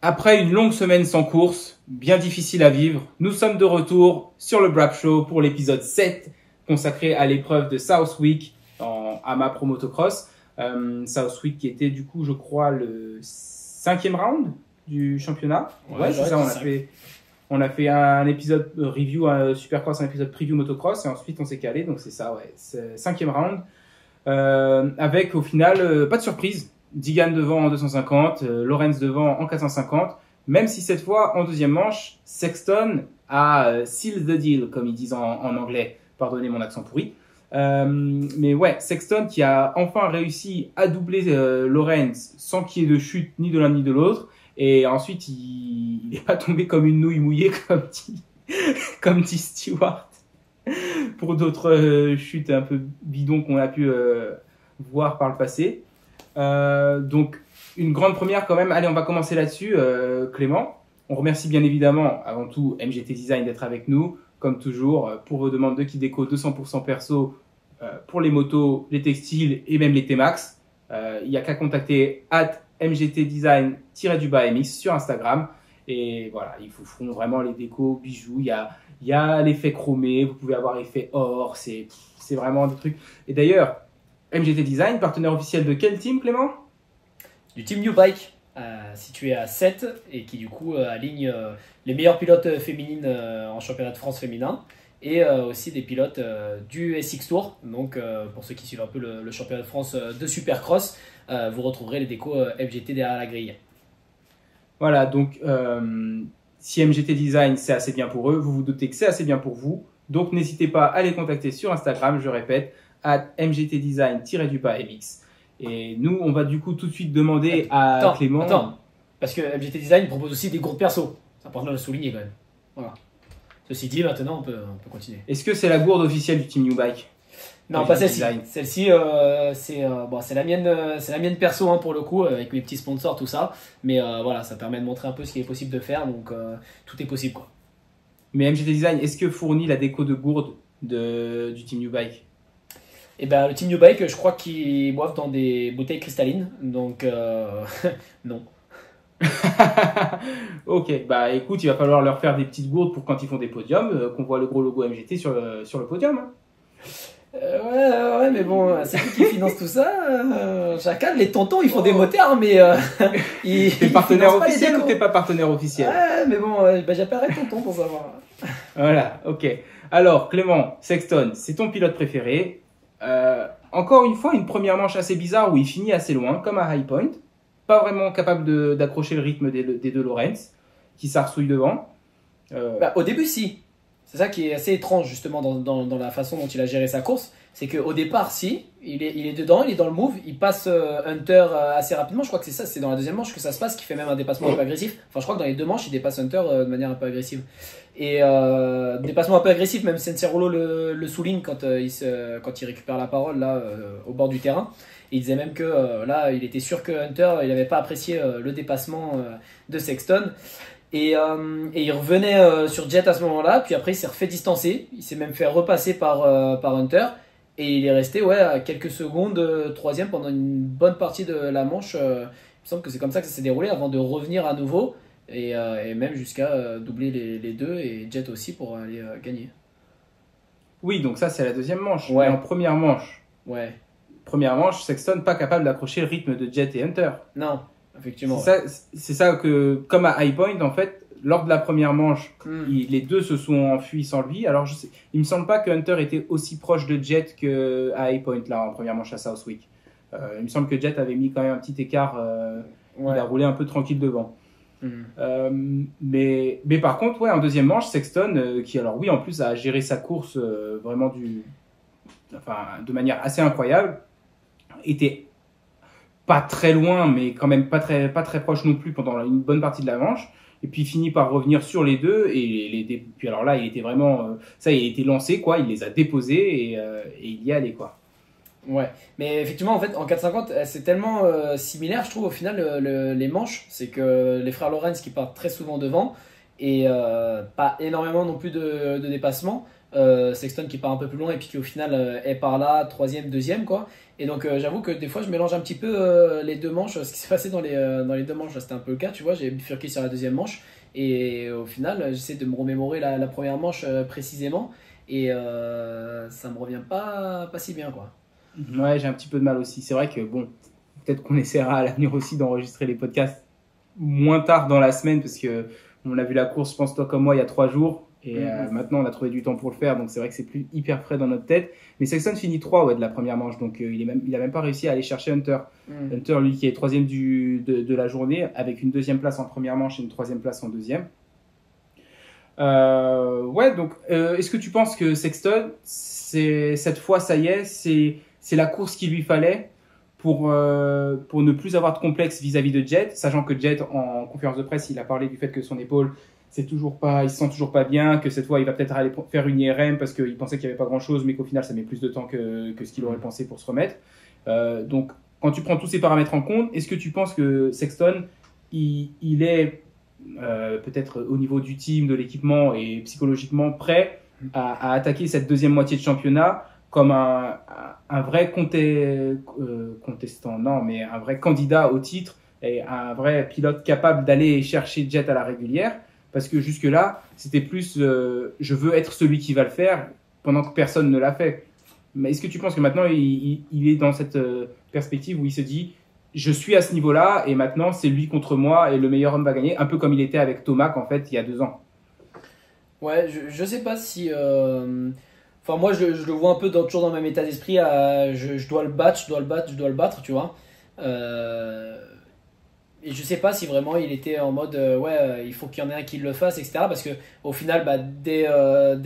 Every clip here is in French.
Après une longue semaine sans course, bien difficile à vivre, nous sommes de retour sur le Brap Show pour l'épisode 7 consacré à l'épreuve de Southwick en AMA Motocross. Southwick qui était du coup, je crois, le 5e round du championnat. Ouais, c'est ça, on a fait un épisode review Supercross, un épisode preview motocross et ensuite on s'est calé, donc c'est ça, ouais, c'est 5e round. Avec au final, pas de surprise. Digan devant en 250, Lorenz devant en 450, même si cette fois, en deuxième manche, Sexton a seal the deal, comme ils disent en anglais. Pardonnez mon accent pourri. Mais ouais, Sexton qui a enfin réussi à doubler Lorenz sans qu'il y ait de chute ni de l'un ni de l'autre. Et ensuite, il n'est pas tombé comme une nouille mouillée, comme dit Stewart, pour d'autres chutes un peu bidons qu'on a pu voir par le passé. Donc une grande première quand même. Allez, on va commencer là-dessus, Clément. On remercie bien évidemment avant tout MGT Design d'être avec nous, comme toujours, pour vos demandes de kit déco 200% perso pour les motos, les textiles et même les T-Max. Il n'y a qu'à contacter @mgtdesign-MX sur Instagram. Et voilà, ils vous feront vraiment les décos, bijoux. Il y a l'effet chromé, vous pouvez avoir l'effet or, c'est vraiment des trucs. Et d'ailleurs, MGT Design, partenaire officiel de quel team, Clément? Du Team New Bike, situé à 7 et qui du coup aligne les meilleures pilotes féminines en championnat de France féminin et aussi des pilotes du SX Tour. Donc pour ceux qui suivent un peu le championnat de France de Supercross, vous retrouverez les décos MGT derrière la grille. Voilà, donc si MGT Design c'est assez bien pour eux, vous vous doutez que c'est assez bien pour vous. Donc n'hésitez pas à les contacter sur Instagram, je répète, @mgtdesign-mx. Et nous, on va du coup tout de suite demander à Clément. Attends, parce que MGT Design propose aussi des groupes perso. C'est important de le souligner quand même. Voilà. Ceci dit, maintenant on peut continuer. Est-ce que c'est la gourde officielle du Team New Bike? Non, MGT pas celle-ci. Design. Celle-ci, c'est la mienne perso pour le coup, avec mes petits sponsors, tout ça. Mais voilà, ça permet de montrer un peu ce qu'il est possible de faire, donc tout est possible quoi. Mais MGT Design, est-ce que fournit la déco de gourde du Team New Bike? Et ben le Team New Bike, je crois qu'ils boivent dans des bouteilles cristallines, donc non. Ok, bah écoute, il va falloir leur faire des petites gourdes pour quand ils font des podiums, qu'on voit le gros logo MGT sur le podium. Hein. Ouais, mais bon, c'est qui finance tout ça Chacal, les tontons, ils font des moteurs, mais T'es partenaire officiel ou t'es pas partenaire officiel? Ouais, mais bon, j'appellerai tonton pour savoir. Voilà, ok. Alors, Clément, Sexton, c'est ton pilote préféré. Encore une fois, une première manche assez bizarre où il finit assez loin, comme à High Point. Pas vraiment capable d'accrocher le rythme des deux Lorenz, qui s'arsouillent devant. Au début, si. C'est ça qui est assez étrange, justement, dans la façon dont il a géré sa course. C'est qu'au départ, si, il est dedans, il est dans le move, il passe Hunter assez rapidement. Je crois que c'est dans la deuxième manche que ça se passe, qui fait même un dépassement un peu agressif. Enfin, je crois que dans les deux manches, il dépasse Hunter de manière un peu agressive. Et dépassement un peu agressif, même Senserolo le souligne quand il récupère la parole là au bord du terrain. Et il disait même que là, il était sûr que Hunter, il n'avait pas apprécié le dépassement de Sexton. Et il revenait sur Jet à ce moment-là, puis après il s'est refait distancer, il s'est même fait repasser par Hunter, et il est resté à quelques secondes troisième pendant une bonne partie de la manche. Il me semble que c'est comme ça que ça s'est déroulé avant de revenir à nouveau, et même jusqu'à doubler les deux, et Jet aussi pour aller gagner. Oui, donc ça c'est la deuxième manche. Ouais. Mais en première manche, Sexton pas capable d'accrocher le rythme de Jet et Hunter. Non. Effectivement. C'est ça que, comme à High Point, en fait, lors de la première manche, les deux se sont enfuis sans lui. Alors, il me semble pas que Hunter était aussi proche de Jet qu'à High Point, là, en première manche à Southwick. Il me semble que Jet avait mis quand même un petit écart. Il a roulé un peu tranquille devant. Mais par contre, en deuxième manche, Sexton, qui, alors oui, en plus, a géré sa course vraiment de manière assez incroyable, était pas très loin, mais quand même pas très proche non plus pendant une bonne partie de la manche. Et puis il finit par revenir sur les deux. Et puis alors là, il était vraiment... il a été lancé, quoi. Il les a déposés et il y allait, quoi. Ouais, mais effectivement, en fait, en 450, c'est tellement similaire, je trouve, au final, les manches. C'est que les frères Lorenz qui partent très souvent devant et pas énormément non plus de dépassement. Sexton qui part un peu plus loin et puis qui au final est par là, troisième, deuxième quoi. Et donc j'avoue que des fois je mélange un petit peu les deux manches. Ce qui s'est passé dans les deux manches, là, c'était un peu le cas, tu vois. J'ai bifurqué sur la deuxième manche et au final j'essaie de me remémorer la première manche précisément et ça me revient pas si bien quoi. Ouais, j'ai un petit peu de mal aussi. C'est vrai que bon, peut-être qu'on essaiera à l'avenir aussi d'enregistrer les podcasts moins tard dans la semaine parce que on a vu la course, je pense toi comme moi, il y a 3 jours. Et maintenant, on a trouvé du temps pour le faire, donc c'est vrai que c'est plus hyper frais dans notre tête. Mais Sexton finit 3 ouais, de la première manche, donc il a même pas réussi à aller chercher Hunter. Hunter, lui, qui est troisième de la journée, avec une deuxième place en première manche et une troisième place en deuxième. Ouais, donc est-ce que tu penses que Sexton, cette fois, ça y est, c'est la course qu'il lui fallait pour ne plus avoir de complexe vis-à-vis de Jet, sachant que Jet, en conférence de presse, il a parlé du fait que son épaule, il se sent toujours pas bien, que cette fois il va peut-être aller faire une IRM parce qu'il pensait qu'il n'y avait pas grand chose, mais qu'au final ça met plus de temps que ce qu'il aurait pensé pour se remettre. Donc quand tu prends tous ces paramètres en compte, est-ce que tu penses que Sexton, il est peut-être au niveau du team, de l'équipement et psychologiquement prêt à attaquer cette deuxième moitié de championnat comme un vrai contestant, non, mais un vrai candidat au titre et un vrai pilote capable d'aller chercher Jet à la régulière? Parce que jusque-là, c'était plus je veux être celui qui va le faire pendant que personne ne l'a fait. Mais est-ce que tu penses que maintenant, il est dans cette perspective où il se dit je suis à ce niveau-là et maintenant, c'est lui contre moi et le meilleur homme va gagner, un peu comme il était avec Tomac en fait il y a 2 ans? Ouais, je sais pas si. Enfin, moi, je le vois un peu toujours dans le même état d'esprit. Je dois le battre, je dois le battre, tu vois. Euh, et je sais pas si vraiment il était en mode ouais, il faut qu'il y en ait un qui le fasse, etc. Parce que au final, bah, dès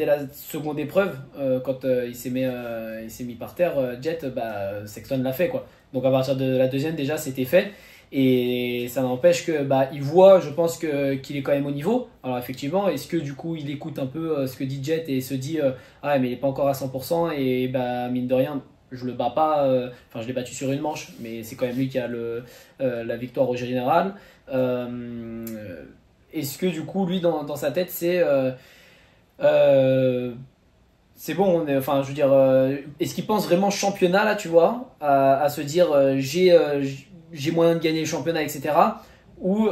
la seconde épreuve, quand il s'est mis par terre, Jet, bah, Sexton l'a fait quoi. Donc à partir de la deuxième, déjà, c'était fait. Et ça n'empêche que bah, il voit, je pense qu'il est quand même au niveau. Alors effectivement, est-ce que du coup il écoute un peu ce que dit Jet et se dit ah mais il est pas encore à 100% et bah mine de rien je le bats pas. Enfin je l'ai battu sur une manche, mais c'est quand même lui qui a la victoire au général. Euh, est-ce que du coup lui dans sa tête euh, c'est bon, enfin, je veux dire, est-ce qu'il pense vraiment championnat là, tu vois, à se dire j'ai moyen de gagner le championnat, etc. Ou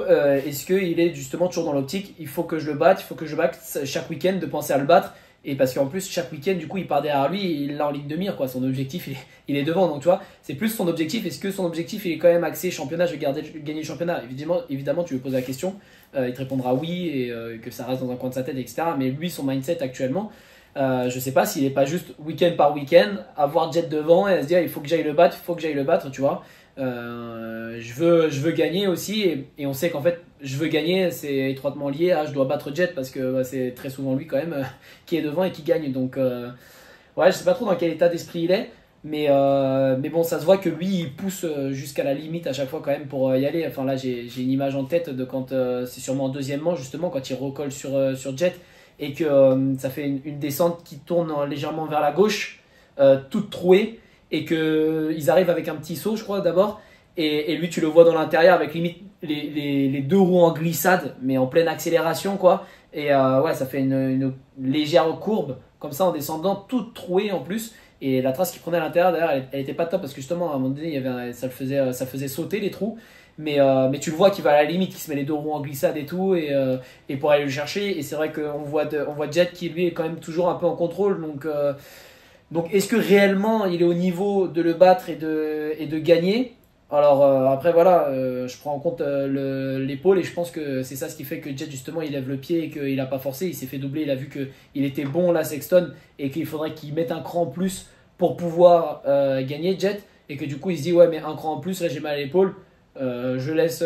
est-ce qu'il est justement toujours dans l'optique, il faut que je le batte, il faut que je le batte chaque week-end, de penser à le battre, et parce qu'en plus chaque week-end, du coup, il part derrière lui, et il l'a en ligne de mire, quoi. Son objectif, il est devant, donc tu vois, c'est plus son objectif. Est-ce que son objectif, il est quand même axé championnat, je vais gagner le championnat? Évidemment, tu lui poses la question, il te répondra oui, et que ça reste dans un coin de sa tête, etc. Mais lui, son mindset actuellement. Je sais pas s'il est pas juste week-end par week-end, avoir Jet devant et à se dire il faut que j'aille le battre, il faut que j'aille le battre, tu vois. Je veux gagner aussi et on sait qu'en fait je veux gagner, c'est étroitement lié à je dois battre Jet parce que bah, c'est très souvent lui quand même qui est devant et qui gagne. Donc ouais, je sais pas trop dans quel état d'esprit il est, mais bon, ça se voit que lui il pousse jusqu'à la limite à chaque fois quand même pour y aller. Enfin là j'ai une image en tête de quand c'est sûrement en deuxièmement justement quand il recolle sur Jet et que ça fait une descente qui tourne légèrement vers la gauche, toute trouée, et qu'ils arrivent avec un petit saut, je crois, d'abord, et lui, tu le vois dans l'intérieur avec limite les deux roues en glissade, mais en pleine accélération, quoi, et ouais, ça fait une légère courbe, comme ça, en descendant, toute trouée en plus, et la trace qu'il prenait à l'intérieur, d'ailleurs, elle était pas top, parce que justement, à un moment donné, ça faisait sauter les trous, mais tu le vois qu'il va à la limite, qu'il se met les deux roues en glissade et tout, et pour aller le chercher. Et c'est vrai qu'on voit Jet qui lui est quand même toujours un peu en contrôle. Donc est-ce que réellement il est au niveau de le battre et de gagner? Alors après voilà, je prends en compte l'épaule et je pense que c'est ça ce qui fait que Jet justement il lève le pied et qu'il n'a pas forcé, il s'est fait doubler, il a vu qu'il était bon là Sexton et qu'il faudrait qu'il mette un cran en plus pour pouvoir gagner Jet et que du coup il se dit ouais mais un cran en plus là j'ai mal à l'épaule. Je laisse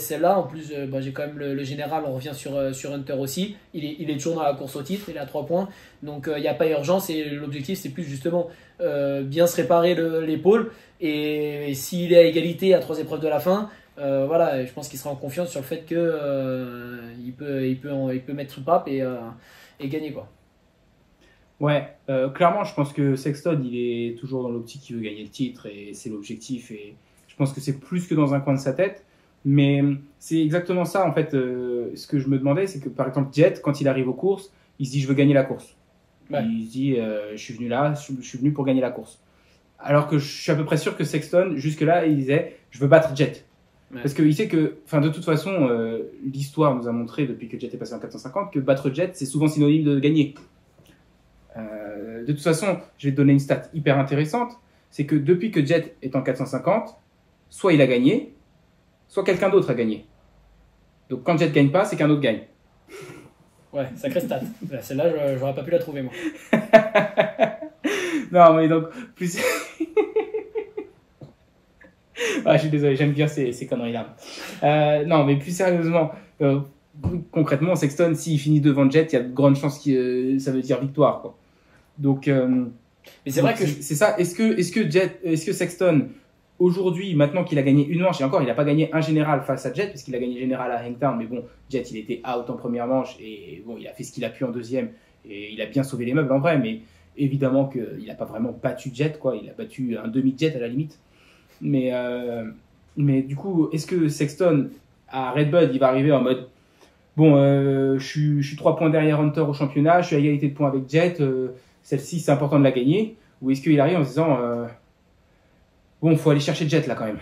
celle-là. En plus, bah, j'ai quand même le général. On revient sur Hunter aussi. Il est toujours dans la course au titre. Il est à 3 points. Donc, il n'y a pas urgence. Et l'objectif, c'est plus justement bien se réparer l'épaule. Et s'il est à égalité à 3 épreuves de la fin, voilà, je pense qu'il sera en confiance sur le fait que il peut mettre sous pape et gagner, quoi. Ouais, clairement, je pense que Sexton, il est toujours dans l'optique qu'il veut gagner le titre et c'est l'objectif. Et je pense que c'est plus que dans un coin de sa tête. Mais c'est exactement ça, en fait. Ce que je me demandais, c'est que par exemple, Jet, quand il arrive aux courses, il se dit je veux gagner la course. Ouais. Il se dit, je suis venu là, je suis venu pour gagner la course. Alors que je suis à peu près sûr que Sexton, jusque-là, il disait, je veux battre Jet. Ouais. Parce qu'il sait que, enfin, de toute façon, l'histoire nous a montré depuis que Jet est passé en 450 que battre Jet, c'est souvent synonyme de gagner. De toute façon, je vais te donner une stat hyper intéressante, c'est que depuis que Jet est en 450, soit il a gagné, soit quelqu'un d'autre a gagné. Donc quand Jet gagne pas, c'est qu'un autre gagne. Ouais, sacré stat. Celle-là, j'aurais pas pu la trouver, moi. Non, mais donc, plus. Ah, je suis désolé, j'aime bien ces conneries-là. Non, mais plus sérieusement, concrètement, Sexton, s'il finit devant Jet, il y a de grandes chances que ça veut dire victoire, quoi. Donc, mais c'est vrai que c'est ça. Est-ce que Sexton, aujourd'hui, maintenant qu'il a gagné une manche, et encore, il n'a pas gagné un général face à Jet, parce qu'il a gagné général à Hangtown, mais bon, Jet, il était out en première manche, et bon, il a fait ce qu'il a pu en deuxième, et il a bien sauvé les meubles en vrai, mais évidemment qu'il n'a pas vraiment battu Jet, quoi. Il a battu un demi-Jet à la limite. Mais du coup, est-ce que Sexton, à Redbud, il va arriver en mode bon, je suis 3 points derrière Hunter au championnat, je suis à égalité de points avec Jet, celle-ci c'est important de la gagner, ou est-ce qu'il arrive en se disant bon, faut aller chercher Jet là quand même?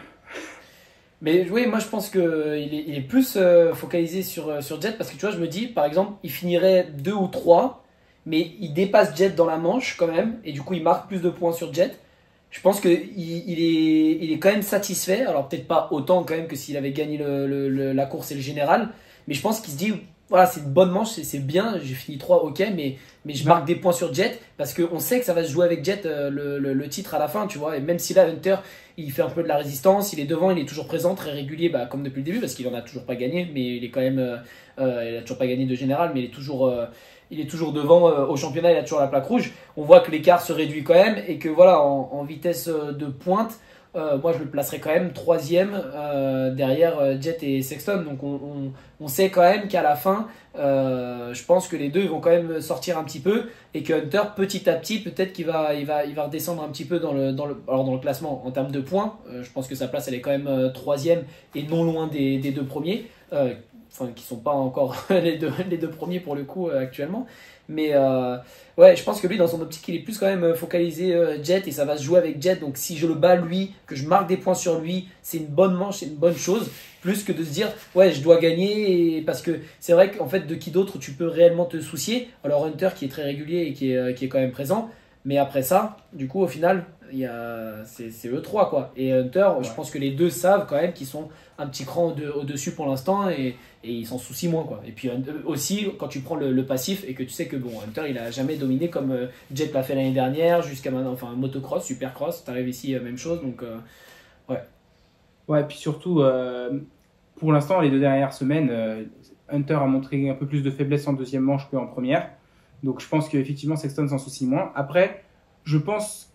Mais oui, moi je pense qu'il est plus focalisé sur Jet parce que tu vois, je me dis par exemple, il finirait 2 ou 3, mais il dépasse Jet dans la manche quand même, et du coup il marque plus de points sur Jet. Je pense qu'il est quand même satisfait, alors peut-être pas autant quand même que s'il avait gagné la course et le général, mais je pense qu'il se dit voilà, c'est une bonne manche, c'est bien, j'ai fini 3, ok, mais je marque des points sur Jet parce qu'on sait que ça va se jouer avec Jet le titre à la fin, tu vois. Et même si là, Hunter, il fait un peu de la résistance, il est devant, il est toujours présent, très régulier, bah, comme depuis le début, parce qu'il en a toujours pas gagné, mais il est quand même, il a toujours pas gagné de général, mais il est toujours devant au championnat, il a toujours la plaque rouge. On voit que l'écart se réduit quand même et que voilà, en vitesse de pointe, moi je le placerais quand même 3e derrière Jet et Sexton. Donc on sait quand même qu'à la fin, je pense que les deux ils vont quand même sortir un petit peu et que Hunter petit à petit peut-être qu'il va redescendre un petit peu dans le classement en termes de points. Je pense que sa place elle est quand même 3e et non loin des deux premiers. Enfin, qui sont pas encore les deux premiers pour le coup actuellement. Mais ouais, je pense que lui, dans son optique, il est plus quand même focalisé Jet et ça va se jouer avec Jet. Donc si je le bats lui, que je marque des points sur lui, c'est une bonne manche, c'est une bonne chose. Plus que de se dire, ouais, je dois gagner. Parce que c'est vrai qu'en fait, de qui d'autre tu peux réellement te soucier. Alors Hunter qui est très régulier et qui est quand même présent. Mais après ça, du coup, au final, c'est eux trois, quoi. Et Hunter, ouais. Je pense que les deux savent quand même qu'ils sont un petit cran au-dessus pour l'instant et ils s'en soucient moins, quoi. Et puis aussi, quand tu prends le passif et que tu sais que bon, Hunter, il a jamais dominé comme Jet l'a fait l'année dernière jusqu'à maintenant, enfin motocross, supercross, t'arrives ici, même chose, donc ouais. Ouais, et puis surtout, pour l'instant, les 2 dernières semaines, Hunter a montré un peu plus de faiblesse en deuxième manche qu'en première. Donc je pense qu'effectivement Sexton s'en soucie moins. Après, je pense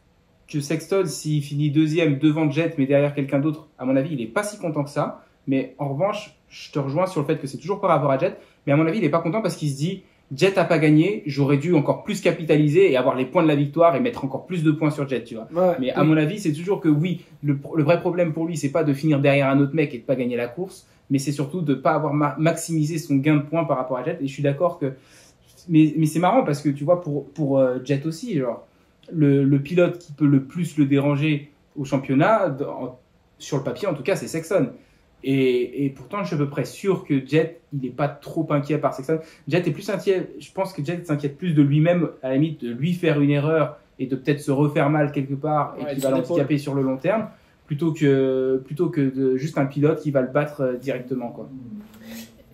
que Sexton, s'il finit 2e devant Jet, mais derrière quelqu'un d'autre, à mon avis, il n'est pas si content que ça. Mais en revanche, je te rejoins sur le fait que c'est toujours par rapport à Jet. Mais à mon avis, il n'est pas content parce qu'il se dit, Jet n'a pas gagné, j'aurais dû encore plus capitaliser et avoir les points de la victoire et mettre encore plus de points sur Jet, tu vois. Ouais, mais à mon avis, c'est toujours que oui, le vrai problème pour lui, c'est pas de finir derrière un autre mec et de pas gagner la course, mais c'est surtout de pas avoir maximisé son gain de points par rapport à Jet. Et je suis d'accord que mais c'est marrant parce que tu vois, pour Jet aussi, genre, le pilote qui peut le plus le déranger au championnat, sur le papier en tout cas, c'est Sexton. Et pourtant, je suis à peu près sûr que Jet, il n'est pas trop inquiet par Sexton. Jet est plus inquiet, je pense que Jet s'inquiète plus de lui-même, à la limite, de lui faire une erreur et de peut-être se refaire mal quelque part et qui va l'handicaper sur le long terme, plutôt que de juste un pilote qui va le battre directement, quoi.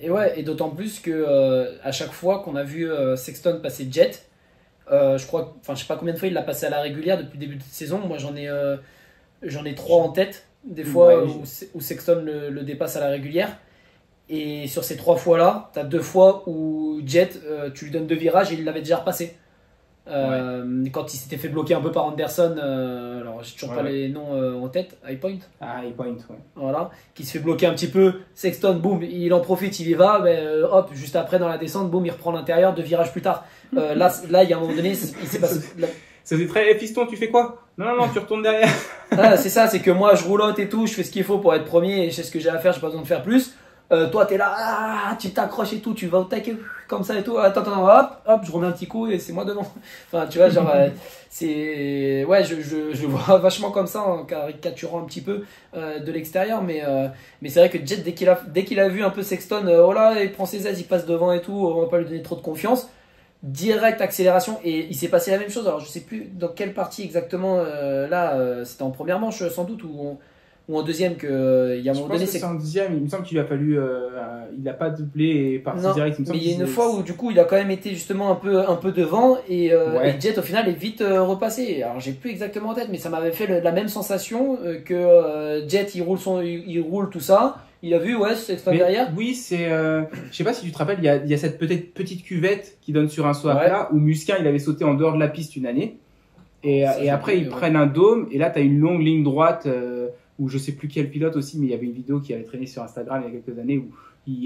Et ouais, et d'autant plus que à chaque fois qu'on a vu Sexton passer Jet, je crois, enfin je sais pas combien de fois il l'a passé à la régulière depuis le début de saison. Moi j'en ai 3 en tête, des fois ouais, où Sexton le dépasse à la régulière. Et sur ces 3 fois-là, tu as 2 fois où Jet, tu lui donnes 2 virages et il l'avait déjà repassé. Quand il s'était fait bloquer un peu par Anderson, alors j'ai toujours pas les noms en tête, High Point. Ah, High Point, ouais. Voilà, qui se fait bloquer un petit peu. Sexton, boum, il en profite, il y va, mais hop, juste après dans la descente, boum, il reprend l'intérieur, 2 virages plus tard. Là, il y a un moment donné, il s'est passé. Ça faisait très fiston, tu fais quoi? Non, tu retournes derrière. Ah, c'est ça, c'est que moi je roulotte et tout, je fais ce qu'il faut pour être premier et je sais ce que j'ai à faire, j'ai pas besoin de faire plus. Toi, t'es là, tu t'accroches et tout, tu vas au taquet comme ça et tout. Attends, hop, je remets un petit coup et c'est moi devant. Enfin, tu vois, genre, c'est. Ouais, je le vois vachement comme ça, en caricaturant un petit peu de l'extérieur. Mais c'est vrai que Jet, dès qu'il a vu un peu Sexton, oh là, il prend ses aises, il passe devant et tout, on va pas lui donner trop de confiance. Direct accélération et il s'est passé la même chose. Alors, je sais plus dans quelle partie exactement, c'était en première manche sans doute ou en deuxième que il y a un Je moment pense donné que c'est c'est en deuxième. Il me semble qu'il a fallu. Il n'a pas doublé et parti non, direct. Il me semble mais il y a qu'il une s'est- fois où du coup il a quand même été justement un peu devant Ouais. et Jet au final est vite repassé. Alors j'ai plus exactement en tête, mais ça m'avait fait la même sensation que Jet il roule tout ça. Il a vu ouais c'est Mais derrière. oui, c'est. Je sais pas si tu te rappelles, il y a cette peut-être petite cuvette qui donne sur un saut à Ouais. plat où Musquin il avait sauté en dehors de la piste une année. Ça, Et j'ai après, oublié, ils ouais. prennent un dôme, et là, tu as une longue ligne droite où je sais plus quel pilote aussi, mais il y avait une vidéo qui avait traîné sur Instagram il y a quelques années où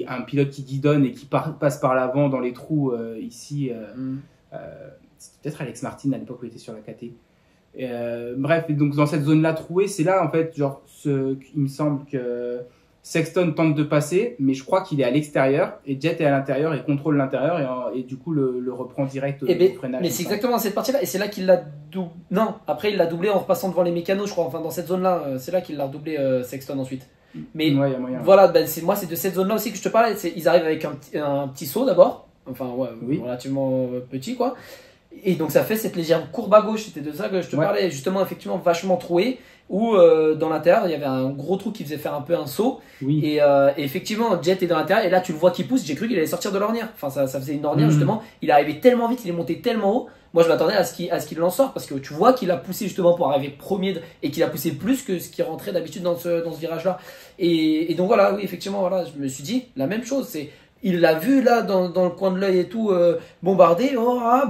un pilote qui guidonne et qui passe par l'avant dans les trous ici. C'était peut-être Alex Martin à l'époque où il était sur la KT. Bref, et donc dans cette zone-là trouée, c'est là en fait, genre, il me semble que Sexton tente de passer, mais je crois qu'il est à l'extérieur et Jet est à l'intérieur et contrôle l'intérieur et du coup le reprend direct au freinage. Mais c'est exactement dans cette partie-là et c'est là qu'il l'a doublé. Non, après il l'a doublé en repassant devant les mécanos, je crois. Enfin dans cette zone-là, c'est là qu'il l'a redoublé Sexton ensuite. Mais Ouais, il y a moyen. voilà, ben, c'est de cette zone-là aussi que je te parlais. Ils arrivent avec un petit saut d'abord, enfin ouais, Oui. relativement petit quoi. Et donc ça fait cette légère courbe à gauche, c'était de ça que je te Ouais. parlais, justement effectivement vachement troué, où dans l'intérieur il y avait un gros trou qui faisait faire un peu un saut. Oui. Et effectivement Jet est dans l'intérieur et là tu le vois qui pousse, j'ai cru qu'il allait sortir de l'ornière. Enfin ça faisait une ornière Mhm. justement, il est arrivé tellement vite, il est monté tellement haut. Moi je m'attendais à ce qu'il en sorte parce que tu vois qu'il a poussé justement pour arriver premier et qu'il a poussé plus que ce qui rentrait d'habitude dans ce virage là. Et donc voilà, oui effectivement voilà, je me suis dit la même chose, c'est il l'a vu là dans le coin de l'œil et tout bombardé,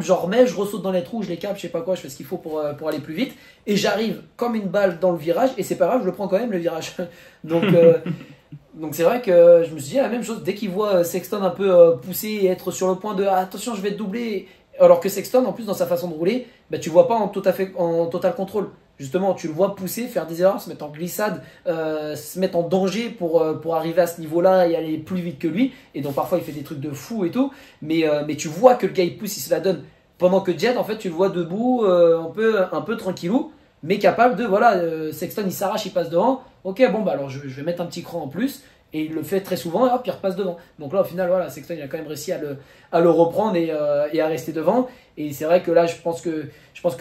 j'en remets, je ressaute dans les trous, je les capte, je sais pas quoi, je fais ce qu'il faut pour aller plus vite et j'arrive comme une balle dans le virage et c'est pas grave, je le prends quand même le virage. Donc donc c'est vrai que je me suis dit la même chose dès qu'il voit Sexton un peu pousser et être sur le point de attention je vais te doubler alors que Sexton en plus dans sa façon de rouler bah, tu vois pas en total contrôle justement tu le vois pousser faire des erreurs se mettre en glissade se mettre en danger pour arriver à ce niveau là et aller plus vite que lui et donc parfois il fait des trucs de fou et tout mais tu vois que le gars il pousse il se la donne pendant que Jet en fait tu le vois debout un peu tranquillou mais capable de voilà Sexton il s'arrache il passe devant ok bon bah alors je vais mettre un petit cran en plus et il le fait très souvent et hop il repasse devant donc là au final voilà Sexton il a quand même réussi à le reprendre et à rester devant et c'est vrai que là je pense que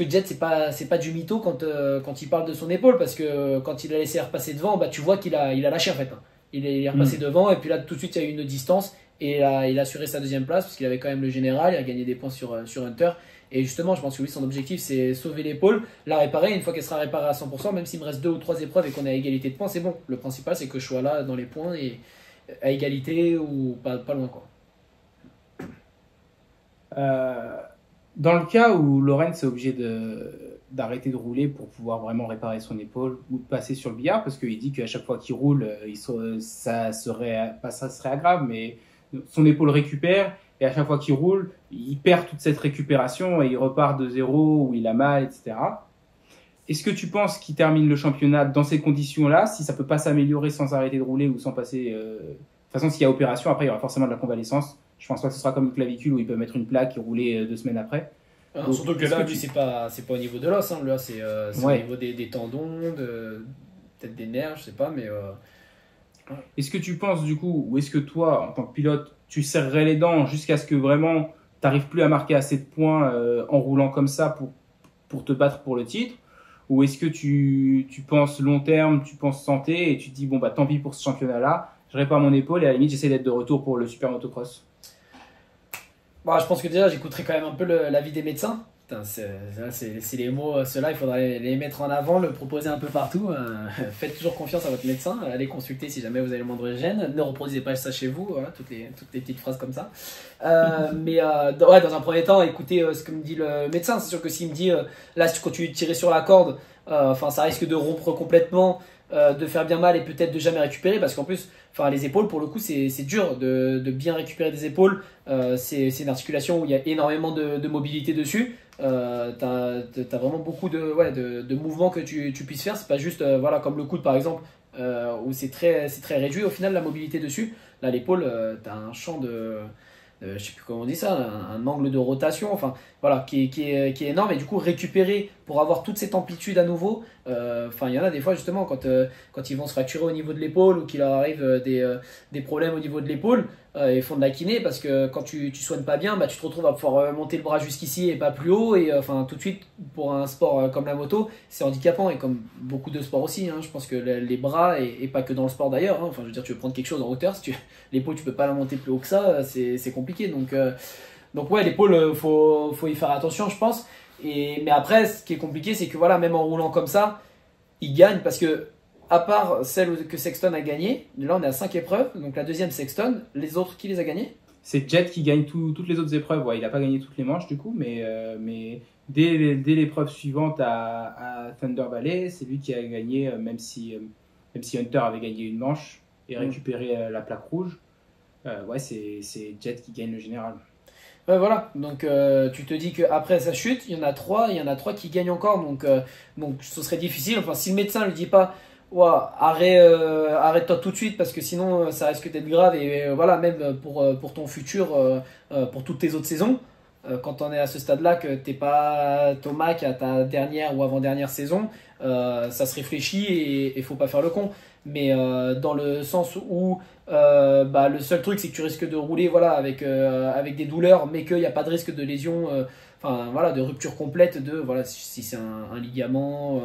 Jet c'est pas du mytho quand il parle de son épaule parce que quand il a laissé repasser devant bah tu vois qu'il a lâché en fait hein. Il est repassé devant et puis là tout de suite il y a eu une distance et là, il a assuré sa deuxième place parce qu'il avait quand même le général, il a gagné des points sur Hunter. Et justement, je pense que lui, son objectif, c'est sauver l'épaule, la réparer. Une fois qu'elle sera réparée à 100%, même s'il me reste 2 ou 3 épreuves et qu'on est à égalité de points, c'est bon. Le principal, c'est que je sois là dans les points et à égalité ou pas loin. Quoi. Dans le cas où Lorenz est obligé d'arrêter de rouler pour pouvoir vraiment réparer son épaule ou de passer sur le billard, parce qu'il dit qu'à chaque fois qu'il roule, ça serait grave, mais son épaule récupère et à chaque fois qu'il roule, il perd toute cette récupération et il repart de zéro où il a mal, etc. Est-ce que tu penses qu'il termine le championnat dans ces conditions-là, si ça peut pas s'améliorer sans arrêter de rouler ou sans passer... De toute façon, s'il y a opération, après il y aura forcément de la convalescence. Je pense pas que ce sera comme une clavicule où il peut mettre une plaque et rouler 2 semaines après. Donc, surtout que là, lui, c'est pas au niveau de l'os, hein. Là, c'est Ouais. au niveau des tendons, peut-être des nerfs, je sais pas, mais. Est-ce que tu penses du coup, ou est-ce que toi, en tant que pilote, tu serrerais les dents jusqu'à ce que vraiment tu n'arrives plus à marquer assez de points en roulant comme ça pour te battre pour le titre? Ou est-ce que tu penses long terme, tu penses santé et tu te dis, bon, bah tant pis pour ce championnat-là, je répare mon épaule et à la limite, j'essaie d'être de retour pour le super motocross? Bon, je pense que déjà, j'écouterai quand même un peu l'avis des médecins. Putain, c'est les mots, ceux-là, il faudrait les mettre en avant, le proposer un peu partout. Faites toujours confiance à votre médecin, allez consulter si jamais vous avez le moindre gène. Ne reproduisez pas ça chez vous, voilà, toutes les petites phrases comme ça. Mais dans un premier temps, écoutez ce que me dit le médecin. C'est sûr que s'il me dit, là, si tu continues de tirer sur la corde, ça risque de rompre complètement, de faire bien mal et peut-être de jamais récupérer, parce qu'en plus, les épaules, pour le coup, c'est dur de bien récupérer des épaules. C'est une articulation où il y a énormément de mobilité dessus. T'as vraiment beaucoup de mouvements que tu puisses faire. C'est pas juste comme le coude par exemple où c'est très réduit au final la mobilité dessus. Là, l'épaule, tu as un champ je sais plus comment on dit ça, un angle de rotation, enfin voilà, qui est énorme. Et du coup, récupérer pour avoir toute cette amplitude à nouveau, il y en a des fois justement quand ils vont se fracturer au niveau de l'épaule ou qu'il leur arrive des problèmes au niveau de l'épaule, ils font de la kiné parce que quand tu soignes pas bien, tu te retrouves à pouvoir monter le bras jusqu'ici et pas plus haut. Et tout de suite, pour un sport comme la moto, c'est handicapant et comme beaucoup de sports aussi. Je pense que les bras, et pas que dans le sport d'ailleurs, je veux dire, tu veux prendre quelque chose en hauteur, si l'épaule, tu peux pas la monter plus haut que ça, c'est compliqué. Donc ouais, l'épaule, faut y faire attention, je pense. Mais après, ce qui est compliqué, c'est que voilà, même en roulant comme ça, il gagne parce que, à part celle que Sexton a gagné, là on est à 5 épreuves, donc la deuxième Sexton, les autres, qui les a gagnés? C'est Jet qui gagne toutes les autres épreuves. Ouais, il n'a pas gagné toutes les manches du coup, mais dès l'épreuve suivante à Thunder Valley, c'est lui qui a gagné, même si Hunter avait gagné une manche et récupéré la plaque rouge. Ouais, c'est Jet qui gagne le général. Ouais, voilà, donc tu te dis qu'après sa chute, il y en a trois qui gagnent encore, donc ce serait difficile. Enfin, si le médecin lui dit pas, ouah, arrête-toi tout de suite parce que sinon ça risque d'être grave, et voilà, même pour ton futur, pour toutes tes autres saisons, quand on est à ce stade-là, que t'es pas Thomas qui a ta dernière ou avant-dernière saison, ça se réfléchit et faut pas faire le con. Mais dans le sens où le seul truc c'est que tu risques de rouler voilà, avec des douleurs, mais qu'il n'y a pas de risque de lésion, voilà, de rupture complète, voilà, si c'est un ligament,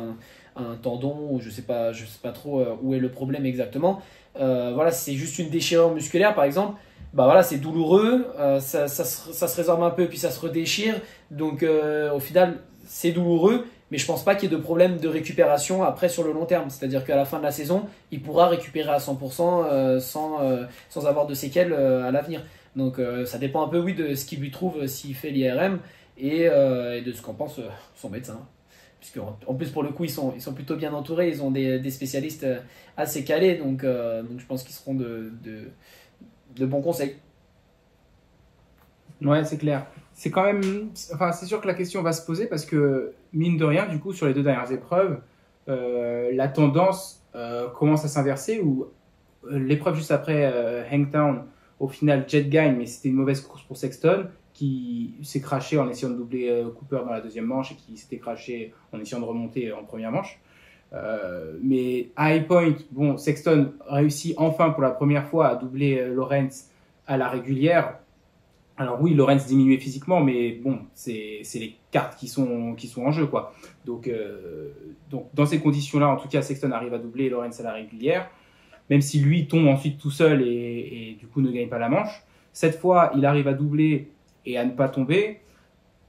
un tendon, ou je sais pas trop où est le problème exactement. Voilà, si c'est juste une déchirure musculaire par exemple, voilà, c'est douloureux, ça se résorbe un peu puis ça se redéchire, donc au final c'est douloureux. Mais je pense pas qu'il y ait de problème de récupération après sur le long terme. C'est-à-dire qu'à la fin de la saison, il pourra récupérer à 100% sans avoir de séquelles à l'avenir. Donc ça dépend un peu, oui, de ce qu'il lui trouve s'il fait l'IRM et de ce qu'en pense son médecin. Puisque en plus, pour le coup, ils sont plutôt bien entourés. Ils ont des spécialistes assez calés. Donc je pense qu'ils seront de bons conseils. Ouais, c'est clair. C'est quand même, c'est sûr que la question va se poser parce que mine de rien, du coup, sur les 2 dernières épreuves, la tendance commence à s'inverser où l'épreuve juste après Hangtown, au final, Jet gagne, mais c'était une mauvaise course pour Sexton qui s'est craché en essayant de doubler Cooper dans la deuxième manche et qui s'était craché en essayant de remonter en première manche. Mais à High Point, bon, Sexton réussit enfin pour la première fois à doubler Lawrence à la régulière. Alors oui, Lawrence diminué physiquement, mais bon, c'est les cartes qui sont en jeu, quoi. Donc dans ces conditions-là, en tout cas, Sexton arrive à doubler Lawrence à la régulière, même si lui tombe ensuite tout seul et du coup ne gagne pas la manche. Cette fois, il arrive à doubler et à ne pas tomber.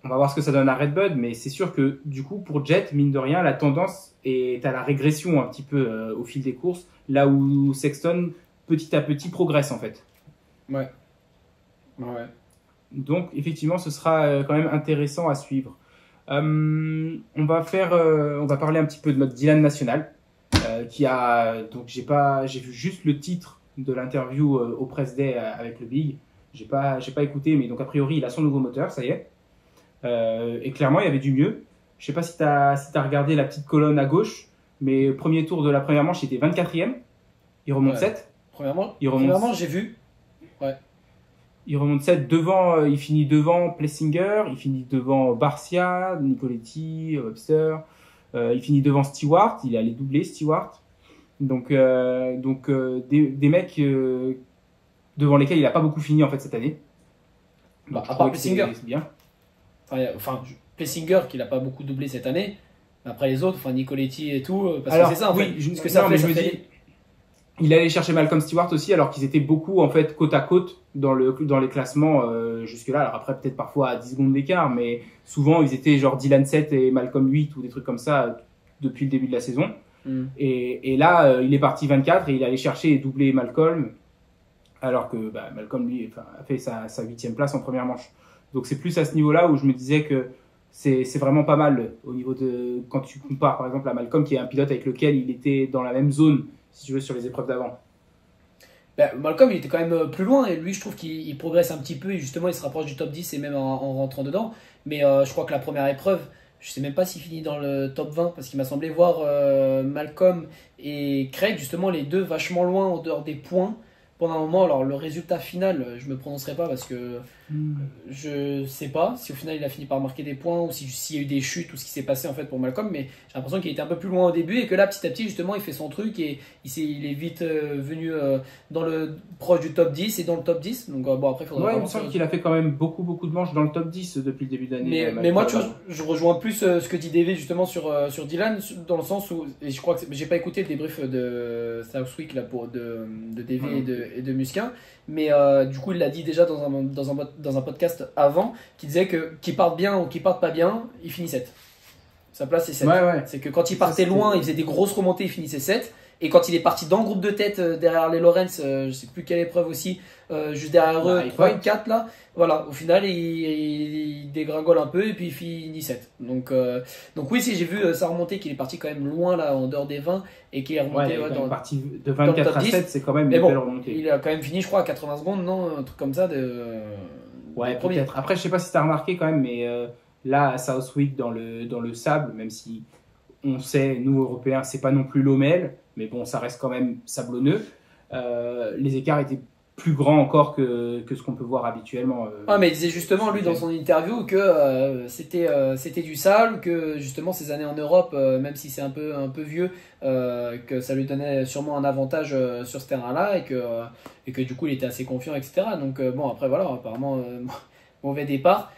On va voir ce que ça donne à Redbud, mais c'est sûr que du coup, pour Jet, mine de rien, la tendance est à la régression un petit peu au fil des courses, là où Sexton, petit à petit, progresse en fait. Ouais. Donc, effectivement, ce sera quand même intéressant à suivre. On va parler un petit peu de notre Dylan national, j'ai vu juste le titre de l'interview au Press Day avec le Big. J'ai pas écouté, mais donc a priori, il a son nouveau moteur, ça y est. Et clairement, il y avait du mieux. Je sais pas si t'as regardé la petite colonne à gauche, mais premier tour de la première manche, il était 24e. Il remonte 7. Premièrement, j'ai vu. Ouais. Il remonte 7 devant, il finit devant Plessinger, il finit devant Barcia, Nicoletti, Webster, il finit devant Stewart, il est allé doubler Stewart. Donc des mecs devant lesquels il n'a pas beaucoup fini en fait cette année. Donc, à part Plessinger. C'est bien. Plessinger qui n'a pas beaucoup doublé cette année. Après les autres, Nicoletti et tout, parce alors, que c'est ça en oui, fait. Parce que ça mais fait, je me dis, il allait chercher Malcolm Stewart aussi, alors qu'ils étaient beaucoup en fait côte à côte dans les classements jusque-là. Alors après peut-être parfois à 10 secondes d'écart, mais souvent ils étaient genre Dylan 7 et Malcolm 8 ou des trucs comme ça depuis le début de la saison. Et là il est parti 24 et il allait chercher et doubler Malcolm, alors que Malcolm lui a fait sa 8e place en première manche. Donc c'est plus à ce niveau-là où je me disais que c'est vraiment pas mal au niveau de quand tu compares par exemple à Malcolm qui est un pilote avec lequel il était dans la même zone si tu veux sur les épreuves d'avant. Malcolm il était quand même plus loin et lui je trouve qu'il progresse un petit peu et justement il se rapproche du top 10 et même en rentrant dedans, mais je crois que la première épreuve je sais même pas s'il finit dans le top 20 parce qu'il m'a semblé voir Malcolm et Craig justement les deux vachement loin en dehors des points pendant un moment. Alors le résultat final, je me prononcerai pas parce que je sais pas si au final il a fini par marquer des points ou s'il y a eu des chutes ou ce qui s'est passé en fait pour Malcolm, mais j'ai l'impression qu'il était un peu plus loin au début et que là petit à petit justement il fait son truc et il est vite venu dans le proche du top 10 et dans le top 10. Donc bon après il faudra Ouais, il me semble qu'il a fait quand même beaucoup de manches dans le top 10 depuis le début de l'année. mais moi tu vois, je rejoins plus ce que dit David justement sur Dylan dans le sens où et je crois que j'ai pas écouté le débrief de Southwick là de David et de Musquin, mais du coup il l'a dit déjà dans un podcast avant qui disait que qu'il parte bien ou qu'il parte pas bien, il finit 7. Sa place c'est 7. Ouais. C'est que quand il partait loin, il faisait des grosses remontées, il finissait 7. Et quand il est parti dans le groupe de tête derrière les Lawrence, je sais plus quelle épreuve aussi, juste derrière eux, 3 et 4 là, voilà, au final il dégringole un peu et puis il finit 7. Donc oui, si j'ai vu sa remontée qu'il est parti quand même loin là, en dehors des 20 et qu'il est remonté dans parti de 24 à 7, c'est quand même une belle remontée. Il a quand même fini, je crois, à 80 secondes, non, un truc comme ça. Ouais, peut-être. Après, je sais pas si tu as remarqué quand même, mais là, à Southwick, dans le sable, même si on sait, nous, Européens, c'est pas non plus l'Omel, mais bon, ça reste quand même sablonneux, les écarts étaient plus grands encore que ce qu'on peut voir habituellement. Mais il disait justement, lui, dans son interview, que c'était du sable, que justement, ces années en Europe, même si c'est un peu vieux, que ça lui donnait sûrement un avantage sur ce terrain-là, et que du coup, il était assez confiant, etc. Donc, bon, après, voilà, apparemment, mauvais départ.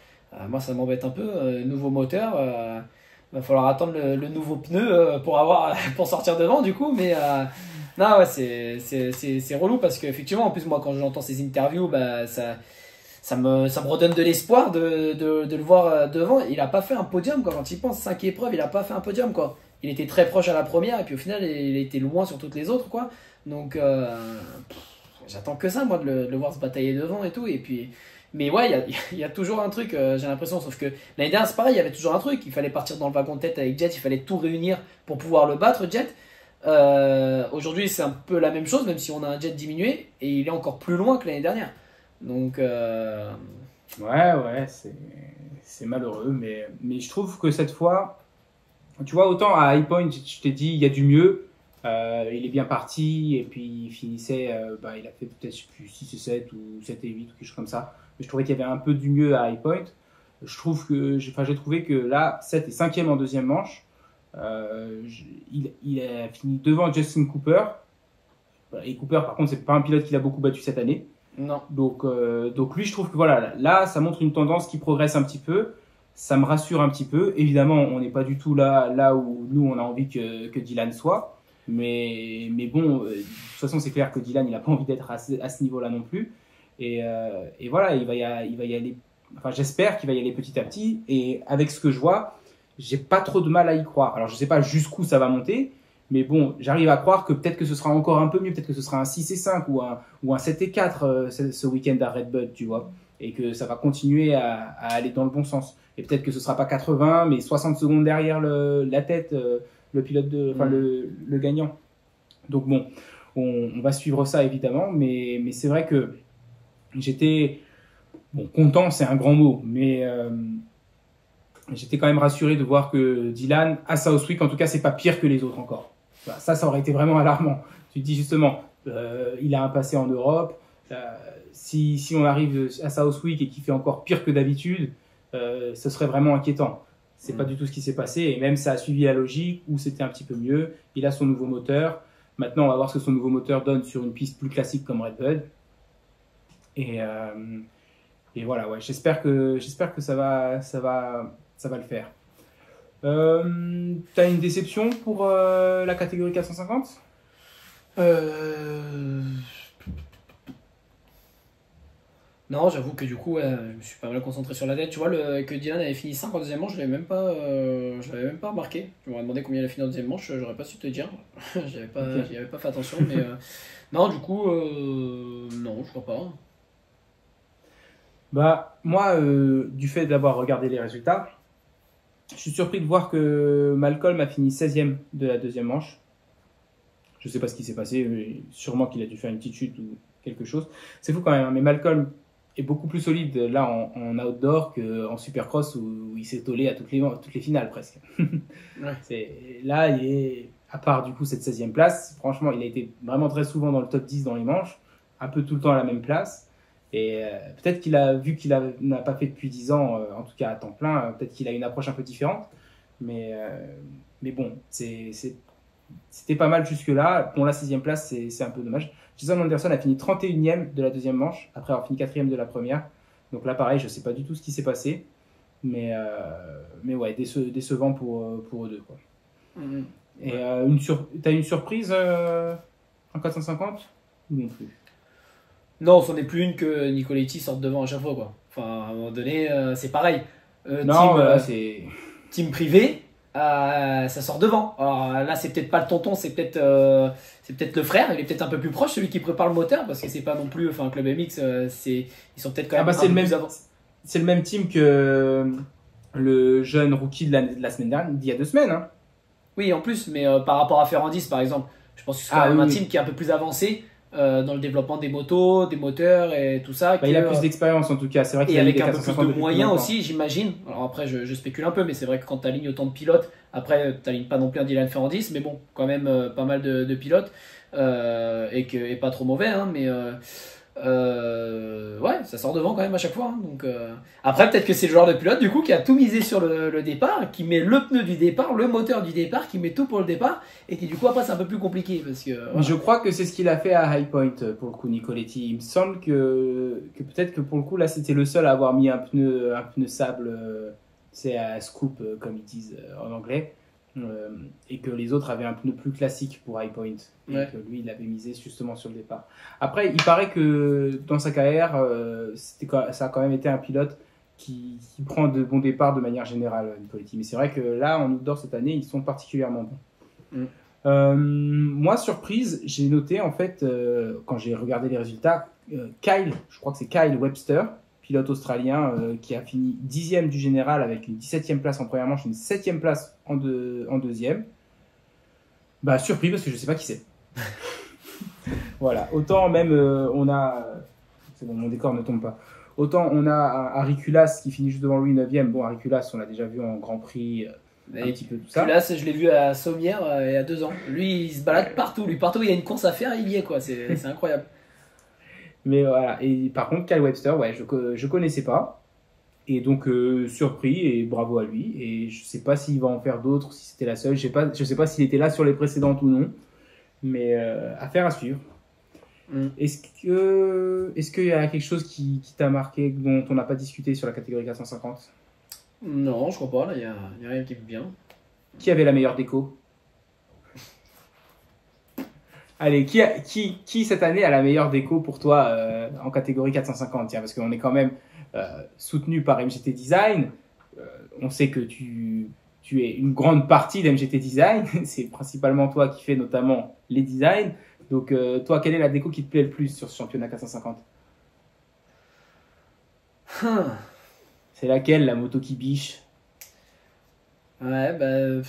Moi, ça m'embête un peu. Nouveau moteur. Va falloir attendre le nouveau pneu pour sortir devant, du coup, mais. Non, ouais, c'est relou parce qu'effectivement, en plus, moi, quand j'entends ces interviews, bah, ça me redonne de l'espoir de le voir devant. Il a pas fait un podium, quoi. Quand il pense 5 épreuves, il a pas fait un podium, quoi. Il était très proche à la première et puis au final, il était loin sur toutes les autres, quoi. Donc, j'attends que ça, moi, de le voir se batailler devant et tout. Et puis, mais ouais, il y a toujours un truc, j'ai l'impression, sauf que l'année dernière, c'est pareil, il y avait toujours un truc. Il fallait partir dans le wagon de tête avec Jet, il fallait tout réunir pour pouvoir le battre, Jet. Aujourd'hui c'est un peu la même chose même si on a un jet diminué et il est encore plus loin que l'année dernière donc ouais c'est malheureux mais je trouve que cette fois tu vois autant à High Point je t'ai dit il y a du mieux il est bien parti et puis il finissait il a fait peut-être 6 et 7 ou 7 et 8 ou quelque chose comme ça mais je trouvais qu'il y avait un peu du mieux à High Point. J'ai trouvé que là 7 et 5e en deuxième manche. Il a fini devant Justin Cooper. Et Cooper, par contre, c'est pas un pilote qu'il a beaucoup battu cette année. Non. Donc lui, je trouve que voilà, là, ça montre une tendance qui progresse un petit peu. Ça me rassure un petit peu. Évidemment, on n'est pas du tout là où nous, on a envie que Dylan soit. Mais bon, de toute façon, c'est clair que Dylan, il n'a pas envie d'être à ce niveau-là non plus. Et voilà, il va y aller. Enfin, j'espère qu'il va y aller petit à petit. Et avec ce que je vois, j'ai pas trop de mal à y croire. Alors, je sais pas jusqu'où ça va monter, mais bon, j'arrive à croire que peut-être que ce sera encore un peu mieux, peut-être que ce sera un 6 et 5 ou un 7 et 4 ce week-end à Red Bud, tu vois, et que ça va continuer à aller dans le bon sens. Et peut-être que ce sera pas 80, mais 60 secondes derrière la tête, le pilote le gagnant. Donc bon, on va suivre ça évidemment, mais c'est vrai que j'étais content, c'est un grand mot, mais j'étais quand même rassuré de voir que Dylan, à Southwick, en tout cas, c'est pas pire que les autres encore. Ça aurait été vraiment alarmant. Tu te dis justement, il a un passé en Europe. Si on arrive à Southwick et qu'il fait encore pire que d'habitude, ce serait vraiment inquiétant. C'est pas du tout ce qui s'est passé. Et même ça a suivi la logique où c'était un petit peu mieux. Il a son nouveau moteur. Maintenant, on va voir ce que son nouveau moteur donne sur une piste plus classique comme Red Bud. Et voilà, ouais, j'espère que ça va le faire. T'as une déception pour la catégorie 450 ? Non, j'avoue que du coup, je me suis pas mal concentré sur la tête. Tu vois, que Dylan avait fini 5 en deuxième manche, je l'avais même pas remarqué. Je m'aurais demandé combien il a fini en deuxième manche, j'aurais pas su te dire. J'y avais pas fait attention, mais non, du coup, non, je crois pas. Bah, moi, du fait d'avoir regardé les résultats, je suis surpris de voir que Malcolm a fini 16e de la deuxième manche. Je sais pas ce qui s'est passé, mais sûrement qu'il a dû faire une petite chute ou quelque chose. C'est fou quand même, hein, mais Malcolm est beaucoup plus solide là en outdoor qu'en supercross où il s'est tollé à toutes les finales presque. Ouais. Là, il est, à part du coup cette 16e place, franchement, il a été vraiment très souvent dans le top 10 dans les manches. un peu tout le temps à la même place. Et peut-être qu'il a vu n'a pas fait depuis 10 ans, en tout cas à temps plein, peut-être qu'il a une approche un peu différente. Mais bon, c'était pas mal jusque-là. Pour la 6e place, c'est un peu dommage. Jason Anderson a fini 31e de la deuxième manche, après avoir fini 4e de la première. Donc là, pareil, je sais pas du tout ce qui s'est passé. Mais ouais, décevant pour eux deux, quoi. Mhm. Et t'as une surprise en 450 ou non plus? Non, c'en est plus une que Nicoletti sorte devant à chaque fois, quoi. Enfin, à un moment donné, c'est pareil. Non, là, c'est... Team privé, ça sort devant. Alors là, c'est peut-être pas le tonton, c'est peut-être le frère. Il est peut-être un peu plus proche, celui qui prépare le moteur, parce que c'est pas non plus. Enfin, Club MX, ils sont peut-être quand même c'est un peu plus avant. C'est le même team que le jeune rookie de la semaine dernière, d'il y a 2 semaines. Hein. Oui, en plus, mais par rapport à Ferrandis, par exemple, je pense que c'est quand même un team qui est un peu plus avancé dans le développement des motos, des moteurs et tout ça. Il a plus d'expérience en tout cas. C'est vrai et avec un peu plus de moyens aussi, j'imagine. Alors après, je spécule un peu, mais c'est vrai que quand tu alignes autant de pilotes, après, tu n'alignes pas non plus un Dylan Ferrandis, mais bon, quand même pas mal de pilotes et pas trop mauvais, hein, mais. Ouais, ça sort devant quand même à chaque fois. Hein, donc, après, peut-être que c'est le joueur de pilote du coup qui a tout misé sur le départ, qui met le pneu du départ, le moteur du départ, qui met tout pour le départ, et qui du coup après c'est un peu plus compliqué parce que. Voilà. Je crois que c'est ce qu'il a fait à High Point pour le coup, Nicoletti. Il me semble que peut-être que pour le coup là c'était le seul à avoir mis un pneu sable, c'est à scoop comme ils disent en anglais. Et que les autres avaient un pneu plus classique pour High Point et que lui il avait misé justement sur le départ. Après il paraît que dans sa carrière ça a quand même été un pilote qui prend de bons départs de manière générale, Nicoletti. Mais c'est vrai que là en outdoor cette année ils sont particulièrement bons. Moi surprise j'ai noté en fait quand j'ai regardé les résultats je crois que c'est Kyle Webster, pilote australien qui a fini 10e du général avec une 17e place en première manche, une 7e place en deuxième. Bah, surpris parce que je sais pas qui c'est. Voilà. Autant même on a... C'est bon, mon décor ne tombe pas. Autant on a Ariculas qui finit juste devant lui 9e. Bon, Ariculas, on l'a déjà vu en Grand Prix, un petit peu tout ça. Ariculas, je l'ai vu à Sommières il y a 2 ans. Lui, il se balade partout. Partout où il y a une course à faire, il y est, quoi. C'est incroyable. Mais voilà, et par contre, Kyle Webster, ouais, je connaissais pas. Et donc, surpris et bravo à lui. Et je sais pas s'il va en faire d'autres, si c'était la seule. Je sais pas s'il était là sur les précédentes ou non. Mais affaire à suivre. Est-ce qu'il y a quelque chose qui t'a marqué, dont on n'a pas discuté sur la catégorie 450? Non, je crois pas. Là, il y a rien qui me vient. Qui avait la meilleure déco? Allez, qui cette année a la meilleure déco pour toi en catégorie 450? Tiens, parce qu'on est quand même soutenu par MGT Design. On sait que tu es une grande partie d'MGT Design. C'est principalement toi qui fais notamment les designs. Donc, toi, quelle est la déco qui te plaît le plus sur ce championnat 450? C'est laquelle, la moto qui biche? Ouais, bah...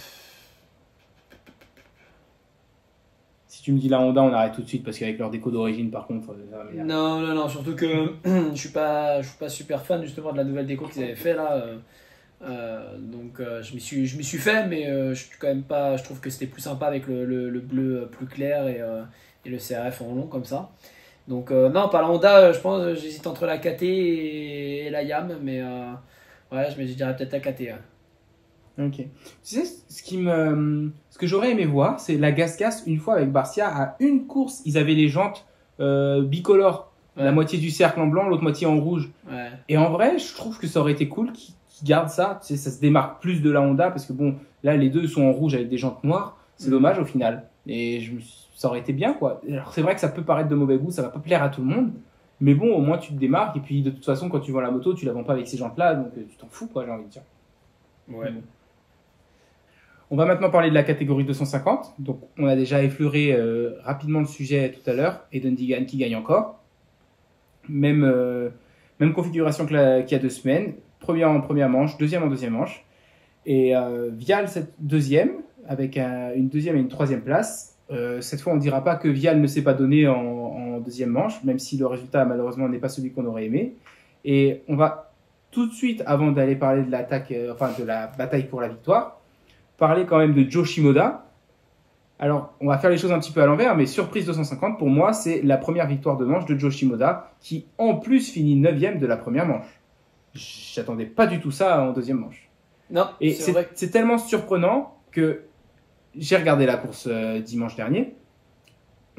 Si tu me dis la Honda, on arrête tout de suite parce qu'avec leur déco d'origine, par contre. Non, surtout que je suis pas super fan justement de la nouvelle déco qu'ils avaient fait là. Donc je m'y suis fait, mais je suis quand même pas. Je trouve que c'était plus sympa avec le bleu plus clair et le CRF en long comme ça. Donc non, pas la Honda. Je pense, j'hésite entre la KT et la Yam, mais ouais, je dirais peut-être la KT. Ouais. Ok. Tu sais, ce que j'aurais aimé voir, c'est la Gas une fois avec Barcia. À une course, ils avaient les jantes bicolores. Ouais. La moitié du cercle en blanc, l'autre moitié en rouge. Ouais. Et en vrai, je trouve que ça aurait été cool qu'ils gardent ça. Tu sais, ça se démarque plus de la Honda parce que bon, là, les deux sont en rouge avec des jantes noires. C'est dommage au final. Et ça aurait été bien, quoi. Alors, c'est vrai que ça peut paraître de mauvais goût, ça va pas plaire à tout le monde. Mais bon, au moins, tu te démarques. Et puis, de toute façon, quand tu vends la moto, tu la vends pas avec ces jantes-là. Donc, tu t'en fous, quoi, j'ai envie de dire. Ouais. On va maintenant parler de la catégorie 250. Donc, on a déjà effleuré rapidement le sujet tout à l'heure. Eden Digan qui gagne encore. Même configuration qu'il y a 2 semaines. Première en première manche, deuxième en deuxième manche. Et Vial, cette deuxième, avec une deuxième et une troisième place. Cette fois, on ne dira pas que Vial ne s'est pas donné en deuxième manche, même si le résultat, malheureusement, n'est pas celui qu'on aurait aimé. Et on va tout de suite, avant d'aller parler de l'attaque, de la bataille pour la victoire, parler quand même de Joe Shimoda, Alors, on va faire les choses un petit peu à l'envers, mais surprise 250, pour moi, c'est la première victoire de manche de Joe Shimoda, qui en plus finit 9e de la première manche. J'attendais pas du tout ça en deuxième manche. Non, Et c'est vrai. c'est tellement surprenant que j'ai regardé la course dimanche dernier.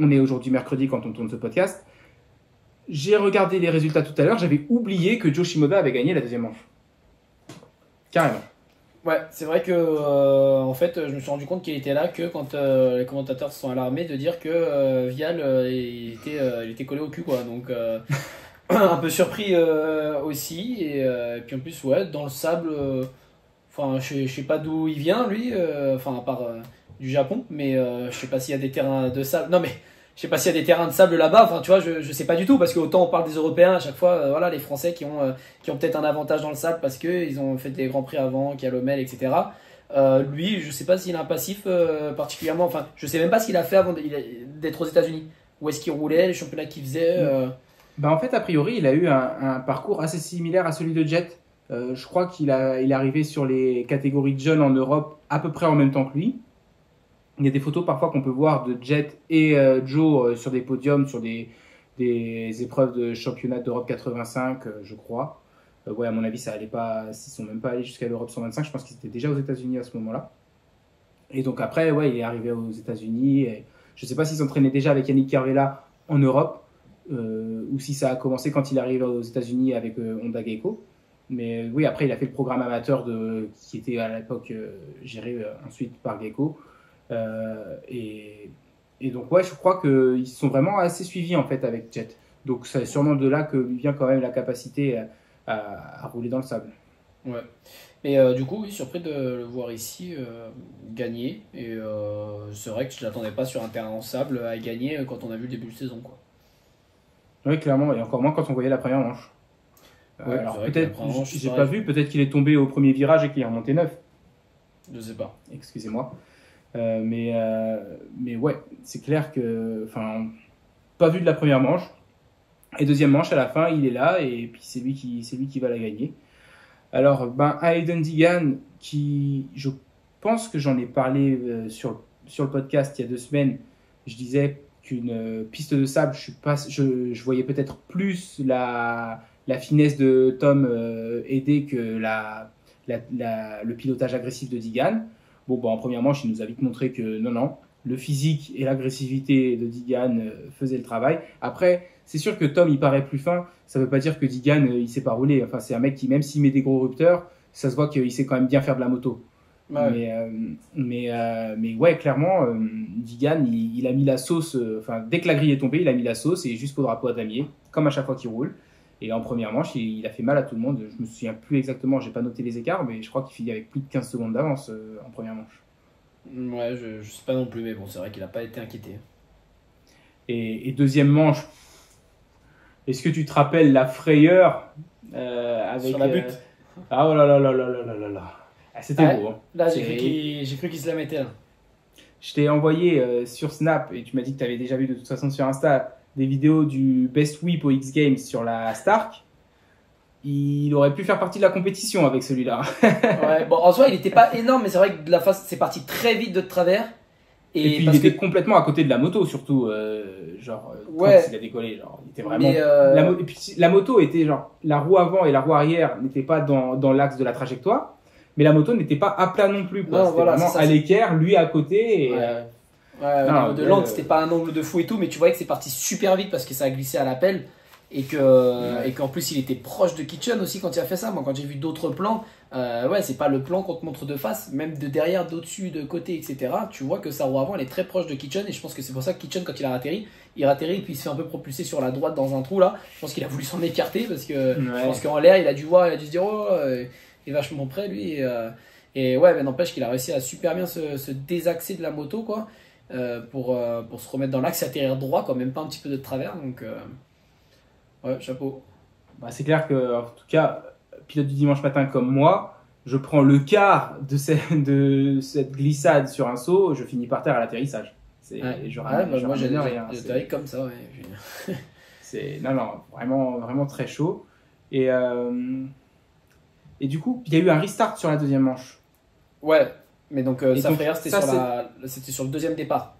On est aujourd'hui mercredi quand on tourne ce podcast. J'ai regardé les résultats tout à l'heure, j'avais oublié que Joe Shimoda avait gagné la deuxième manche. Carrément. Ouais, c'est vrai que en fait, je me suis rendu compte qu'il était là que quand les commentateurs se sont alarmés de dire que Vial il était collé au cul quoi. Donc un peu surpris aussi et puis en plus ouais, dans le sable enfin je sais pas d'où il vient lui enfin à part du Japon mais je sais pas s'il y a des terrains de sable. Non mais je sais pas s'il y a des terrains de sable là-bas, enfin tu vois, je sais pas du tout parce que autant on parle des Européens à chaque fois voilà les Français qui ont peut-être un avantage dans le sable parce que ils ont fait des grands prix avant, qu'il y a l'Omel, etc. Lui, je sais pas s'il a un passif particulièrement, enfin je sais même pas ce qu'il a fait avant d'être aux États-Unis. Où est-ce qu'il roulait, les championnats qu'il faisait Bah en fait, a priori, il a eu un parcours assez similaire à celui de Jet. Je crois qu'il il est arrivé sur les catégories de jeunes en Europe à peu près en même temps que lui. Il y a des photos parfois qu'on peut voir de Jet et Joe sur des podiums, sur des épreuves de championnat d'Europe 85, je crois. Ouais, à mon avis, ça allait pas, ils sont même pas allés jusqu'à l'Europe 125. Je pense qu'ils étaient déjà aux États-Unis à ce moment-là. Et donc après, ouais, il est arrivé aux États-Unis. Et je sais pas s'il s'entraînait déjà avec Yannick Carvela en Europe ou si ça a commencé quand il est arrivé aux États-Unis avec Honda Geico. Mais oui, après, il a fait le programme amateur qui était à l'époque géré ensuite par Geico. Et, et donc, ouais, je crois qu'ils sont vraiment assez suivis en fait avec Jet. Donc, c'est sûrement de là que vient quand même la capacité à rouler dans le sable. Ouais. Mais du coup, oui, surpris de le voir ici gagner. Et c'est vrai que je ne l'attendais pas sur un terrain en sable à gagner quand on a vu le début de saison. Quoi. Oui, clairement, et encore moins quand on voyait la première manche. Ouais, Alors c'est vrai que peut-être, la première manche, j'ai c'est pas vrai. vu, peut-être qu'il est tombé au premier virage et qu'il est remonté neuf. Je sais pas. Excusez-moi. Mais ouais, c'est clair que, enfin, pas vu de la première manche. Et deuxième manche, à la fin, il est là et puis c'est lui qui va la gagner. Alors, ben, Hayden Digan, qui, je pense que j'en ai parlé sur le podcast il y a 2 semaines, je disais qu'une piste de sable, je voyais peut-être plus la finesse de Tom aider que le pilotage agressif de Digan. Bon, en première manche, il nous a vite montré que non, le physique et l'agressivité de Digan faisaient le travail. Après, c'est sûr que Tom, il paraît plus fin. Ça veut pas dire que Digan, il sait pas rouler. Enfin, c'est un mec qui, même s'il met des gros rupteurs, ça se voit qu'il sait quand même bien faire de la moto. Ouais. Mais ouais, clairement, Digan, il a mis la sauce. Enfin, dès que la grille est tombée, il a mis la sauce et jusqu'au drapeau à damier, comme à chaque fois qu'il roule. Et en première manche, il a fait mal à tout le monde. Je me souviens plus exactement, j'ai pas noté les écarts, mais je crois qu'il finit avec plus de 15 secondes d'avance en première manche. Ouais, je sais pas non plus, mais bon, c'est vrai qu'il a pas été inquiété. Et deuxième manche, est-ce que tu te rappelles la frayeur avec Sur la butte. Ah oh là là là là là là là là. Ah, c'était Ouais. beau. Hein. Là, j'ai cru qu'il se la mettait là. Je t'ai envoyé sur Snap et tu m'as dit que tu avais déjà vu de toute façon sur Insta des vidéos du Best Whip au X Games sur la Stark. Il aurait pu faire partie de la compétition avec celui-là. Ouais, bon, en soi, il était pas énorme, mais c'est vrai que de la face, c'est parti très vite de travers. Et puis il parce était que, complètement à côté de la moto surtout, ouais, quand il a décollé, genre, il était vraiment. mais Et puis la moto était genre, la roue avant et la roue arrière n'étaient pas dans l'axe de la trajectoire, mais la moto n'était pas à plat non plus. Quoi. non, C'était voilà, vraiment c'est ça, à l'équerre, lui à côté. Et, ouais. Ouais, au non, niveau de l'angle, c'était pas un angle de fou et tout, mais tu voyais que c'est parti super vite parce que ça a glissé à l'appel et qu'en plus il était proche de Kitchen aussi quand il a fait ça. Moi, quand j'ai vu d'autres plans, ouais, c'est pas le plan qu'on te montre de face, même de derrière, d'au-dessus, de côté, etc. Tu vois que sa roue avant elle est très proche de Kitchen et je pense que c'est pour ça que Kitchen, quand il a atterri et puis il se fait un peu propulser sur la droite dans un trou là. Je pense qu'il a voulu s'en écarter parce que je pense qu'en l'air il a dû voir, il a dû se dire oh, il est vachement près lui et ouais, mais n'empêche qu'il a réussi à super bien se désaxer de la moto quoi. Pour se remettre dans l'axe et atterrir droit, quoi, même pas un petit peu de travers. Donc, ouais, chapeau. bah, c'est clair que, en tout cas, pilote du dimanche matin comme moi, je prends le quart de cette glissade sur un saut, je finis par terre à l'atterrissage. Ouais. Bah, moi j'ai rien. atterri comme ça. Ouais. Non, vraiment, vraiment très chaud. Et du coup, il y a eu un restart sur la deuxième manche. Ouais, Mais donc, Et sa donc, frayeur, ça, c'était sur le deuxième départ.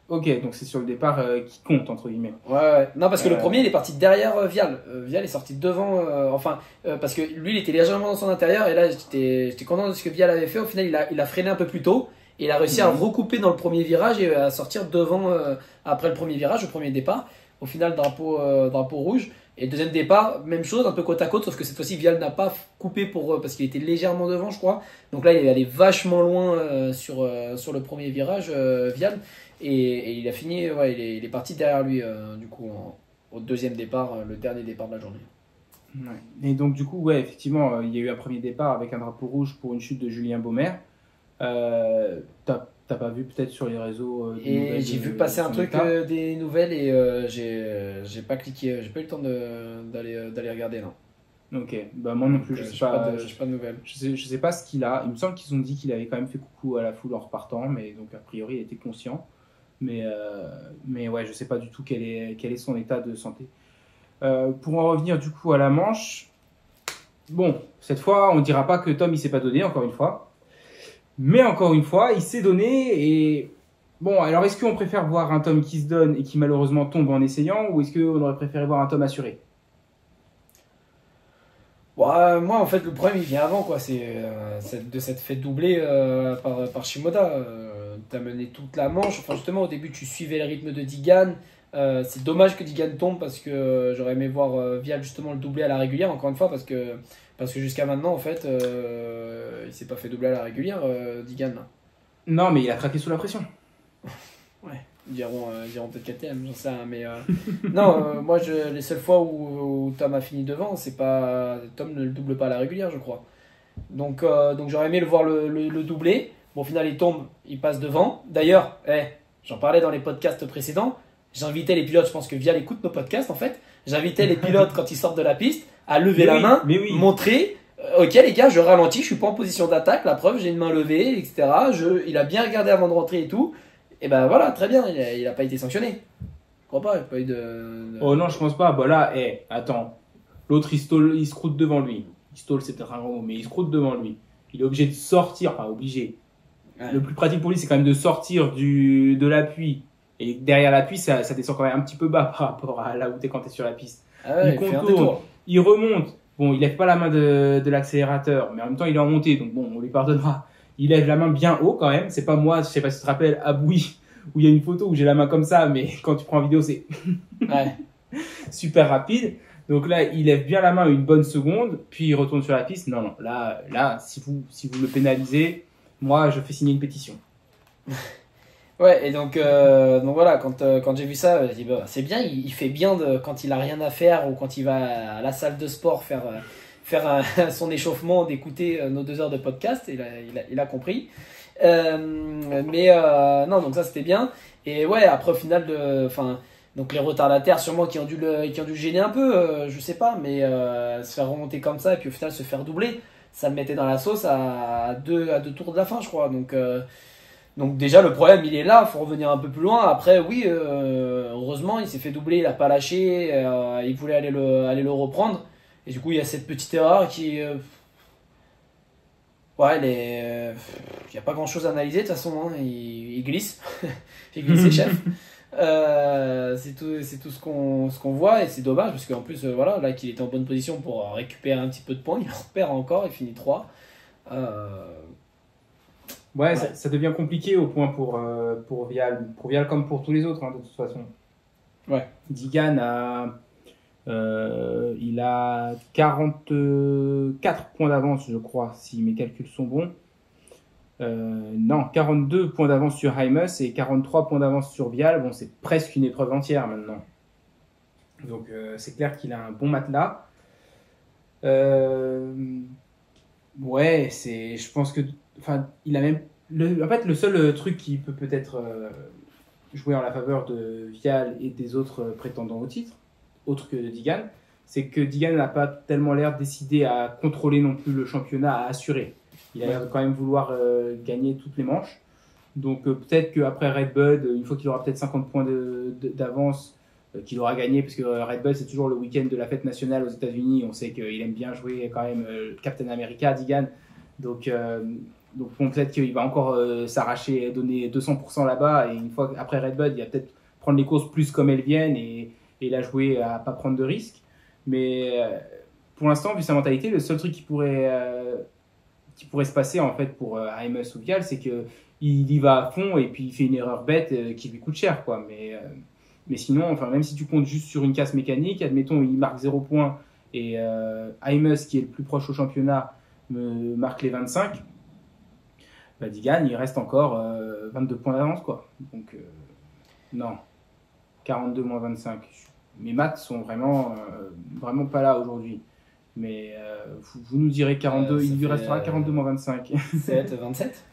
Ok, donc c'est sur le départ qui compte, entre guillemets. Ouais. Non, parce que le Euh, premier, il est parti derrière Vial. Vial est sorti devant. Parce que lui, il était légèrement dans son intérieur. Et là, j'étais content de ce que Vial avait fait. Au final, il a freiné un peu plus tôt. Et il a réussi à recouper dans le premier virage et à sortir devant après le premier virage, au premier départ. Au final, drapeau rouge. Et deuxième départ, même chose, un peu côte à côte. Sauf que cette fois-ci, Vial n'a pas coupé parce qu'il était légèrement devant, je crois. Donc là, il est allé vachement loin sur le premier virage, Vial. Et il a fini, ouais, il est parti derrière lui, du coup, au deuxième départ, le dernier départ de la journée. Ouais. Et donc, du coup, ouais, effectivement, il y a eu un premier départ avec un drapeau rouge pour une chute de Julien Baumer. T'as pas vu peut-être sur les réseaux des Et nouvelles j'ai vu de passer un son truc, état des nouvelles, et j'ai pas cliqué, j'ai pas eu le temps d'aller regarder, non. Ok, bah moi non Donc, plus, je sais j'ai pas, j'ai pas de nouvelles. je sais pas ce qu'il a. Il me semble qu'ils ont dit qu'il avait quand même fait coucou à la foule en repartant, mais donc a priori il était conscient. Mais ouais, je sais pas du tout quel est son état de santé. Pour en revenir du coup à la manche, bon, cette fois on dira pas que Tom il s'est pas donné, encore une fois. Mais encore une fois, il s'est donné et bon, alors est-ce qu'on préfère voir un Tom qui se donne et qui malheureusement tombe en essayant ou est-ce qu'on aurait préféré voir un Tom assuré? Ouais, moi, en fait, le problème, il vient avant, quoi. De s'être fait doubler par Shimoda. T'as mené toute la manche. Enfin, justement, au début, tu suivais le rythme de Digan. C'est dommage que Digan tombe parce que j'aurais aimé voir Vial justement le doubler à la régulière, encore une fois, parce que jusqu'à maintenant, en fait, il s'est pas fait doubler à la régulière, Digan. Non, mais il a craqué sous la pression. Ouais, ils diront peut-être KTM, j'en sais rien, mais non, moi les seules fois où Tom a fini devant, c'est pas Tom ne le double pas à la régulière, je crois. Donc j'aurais aimé le voir le doubler. Bon, au final, il tombe, il passe devant. D'ailleurs, j'en parlais dans les podcasts précédents. J'invitais les pilotes, je pense que Vial écoute nos podcasts en fait. J'invitais les pilotes quand ils sortent de la piste à lever la main, montrer. Ok les gars, je ralentis, je suis pas en position d'attaque, la preuve, j'ai une main levée, etc. Il a bien regardé avant de rentrer et tout. Et ben voilà, très bien, il a pas été sanctionné. Je crois pas, il n'y a pas eu Oh non, je pense pas. Bah là, attends. L'autre, il se croûte devant lui. Il stole, c'est peut-être un gros mot, mais il se croûte devant lui. Il est obligé de sortir, enfin obligé. Ouais. Le plus pratique pour lui, c'est quand même de sortir de l'appui. Et derrière l'appui, ça descend quand même un petit peu bas par rapport à là où t'es quand t'es sur la piste. Ah ouais, Il il fait un contourne, détour. il remonte. Bon, il lève pas la main de l'accélérateur, mais en même temps, il est en montée, donc bon, on lui pardonnera. Il lève la main bien haut quand même. C'est pas moi, je sais pas si tu te rappelles, à Bouy, où il y a une photo où j'ai la main comme ça, mais quand tu prends en vidéo, c'est Ouais. super rapide. Donc là, il lève bien la main une bonne seconde, puis il retourne sur la piste. Non, non, là, si vous le pénalisez, moi, je fais signer une pétition. Ouais, et donc voilà, quand j'ai vu ça, j'ai dit, bah, c'est bien, il fait bien quand il a rien à faire ou quand il va à la salle de sport faire son échauffement, d'écouter nos 2 heures de podcast, il a compris. Non, donc ça c'était bien. Et ouais, après au final, donc les retardataires sûrement qui ont dû le gêner un peu, je sais pas, mais se faire remonter comme ça et puis au final se faire doubler, ça le mettait dans la sauce à deux tours de la fin, je crois. Donc déjà le problème il est là, faut revenir un peu plus loin. Après oui, heureusement il s'est fait doubler, il a pas lâché, il voulait aller le reprendre. Et du coup il y a cette petite erreur qui ouais, il n'y a pas grand chose à analyser de toute façon, hein. Il glisse, il glisse chef. C'est tout ce qu'on voit et c'est dommage parce qu'en plus voilà, là qu'il était en bonne position pour récupérer un petit peu de points, il en repère encore, il finit 3. Ouais, ça devient compliqué au point pour Vial. Pour Vial comme pour tous les autres, hein, de toute façon. Ouais. Digan il a 44 points d'avance, je crois, si mes calculs sont bons. Non, 42 points d'avance sur Hymus et 43 points d'avance sur Vial. Bon, c'est presque une épreuve entière maintenant. Donc, c'est clair qu'il a un bon matelas. Ouais, je pense que, enfin, il a même, en fait, le seul truc qui peut peut-être jouer en la faveur de Vial et des autres prétendants au titre, autre que Digan, c'est que Digan n'a pas tellement l'air décidé à contrôler non plus le championnat, à assurer. Il a l'air de quand même vouloir gagner toutes les manches. Donc peut-être qu'après Red Bud, une fois qu'il aura peut-être 50 points d'avance, qu'il aura gagné, parce que Red Bull c'est toujours le week-end de la fête nationale aux États-Unis. On sait qu'il aime bien jouer quand même Captain America, Digan. Donc Donc bon, peut-être qu'il va encore s'arracher, donner 200% là-bas, et une fois après Red Bull, il va peut-être prendre les courses plus comme elles viennent et la jouer à pas prendre de risques. Mais pour l'instant, vu sa mentalité, le seul truc qui pourrait se passer en fait pour Amos ou Vial, c'est que il y va à fond et puis il fait une erreur bête qui lui coûte cher, quoi. Mais sinon, enfin, même si tu comptes juste sur une casse mécanique, admettons, il marque 0 points et Amos, qui est le plus proche au championnat, me marque les 25, bah, Digan, il reste encore 22 points d'avance, quoi. Donc, non, 42 moins 25. Mes maths sont vraiment pas là aujourd'hui. Mais vous nous direz 42, il lui restera 42 moins 25. 7, 27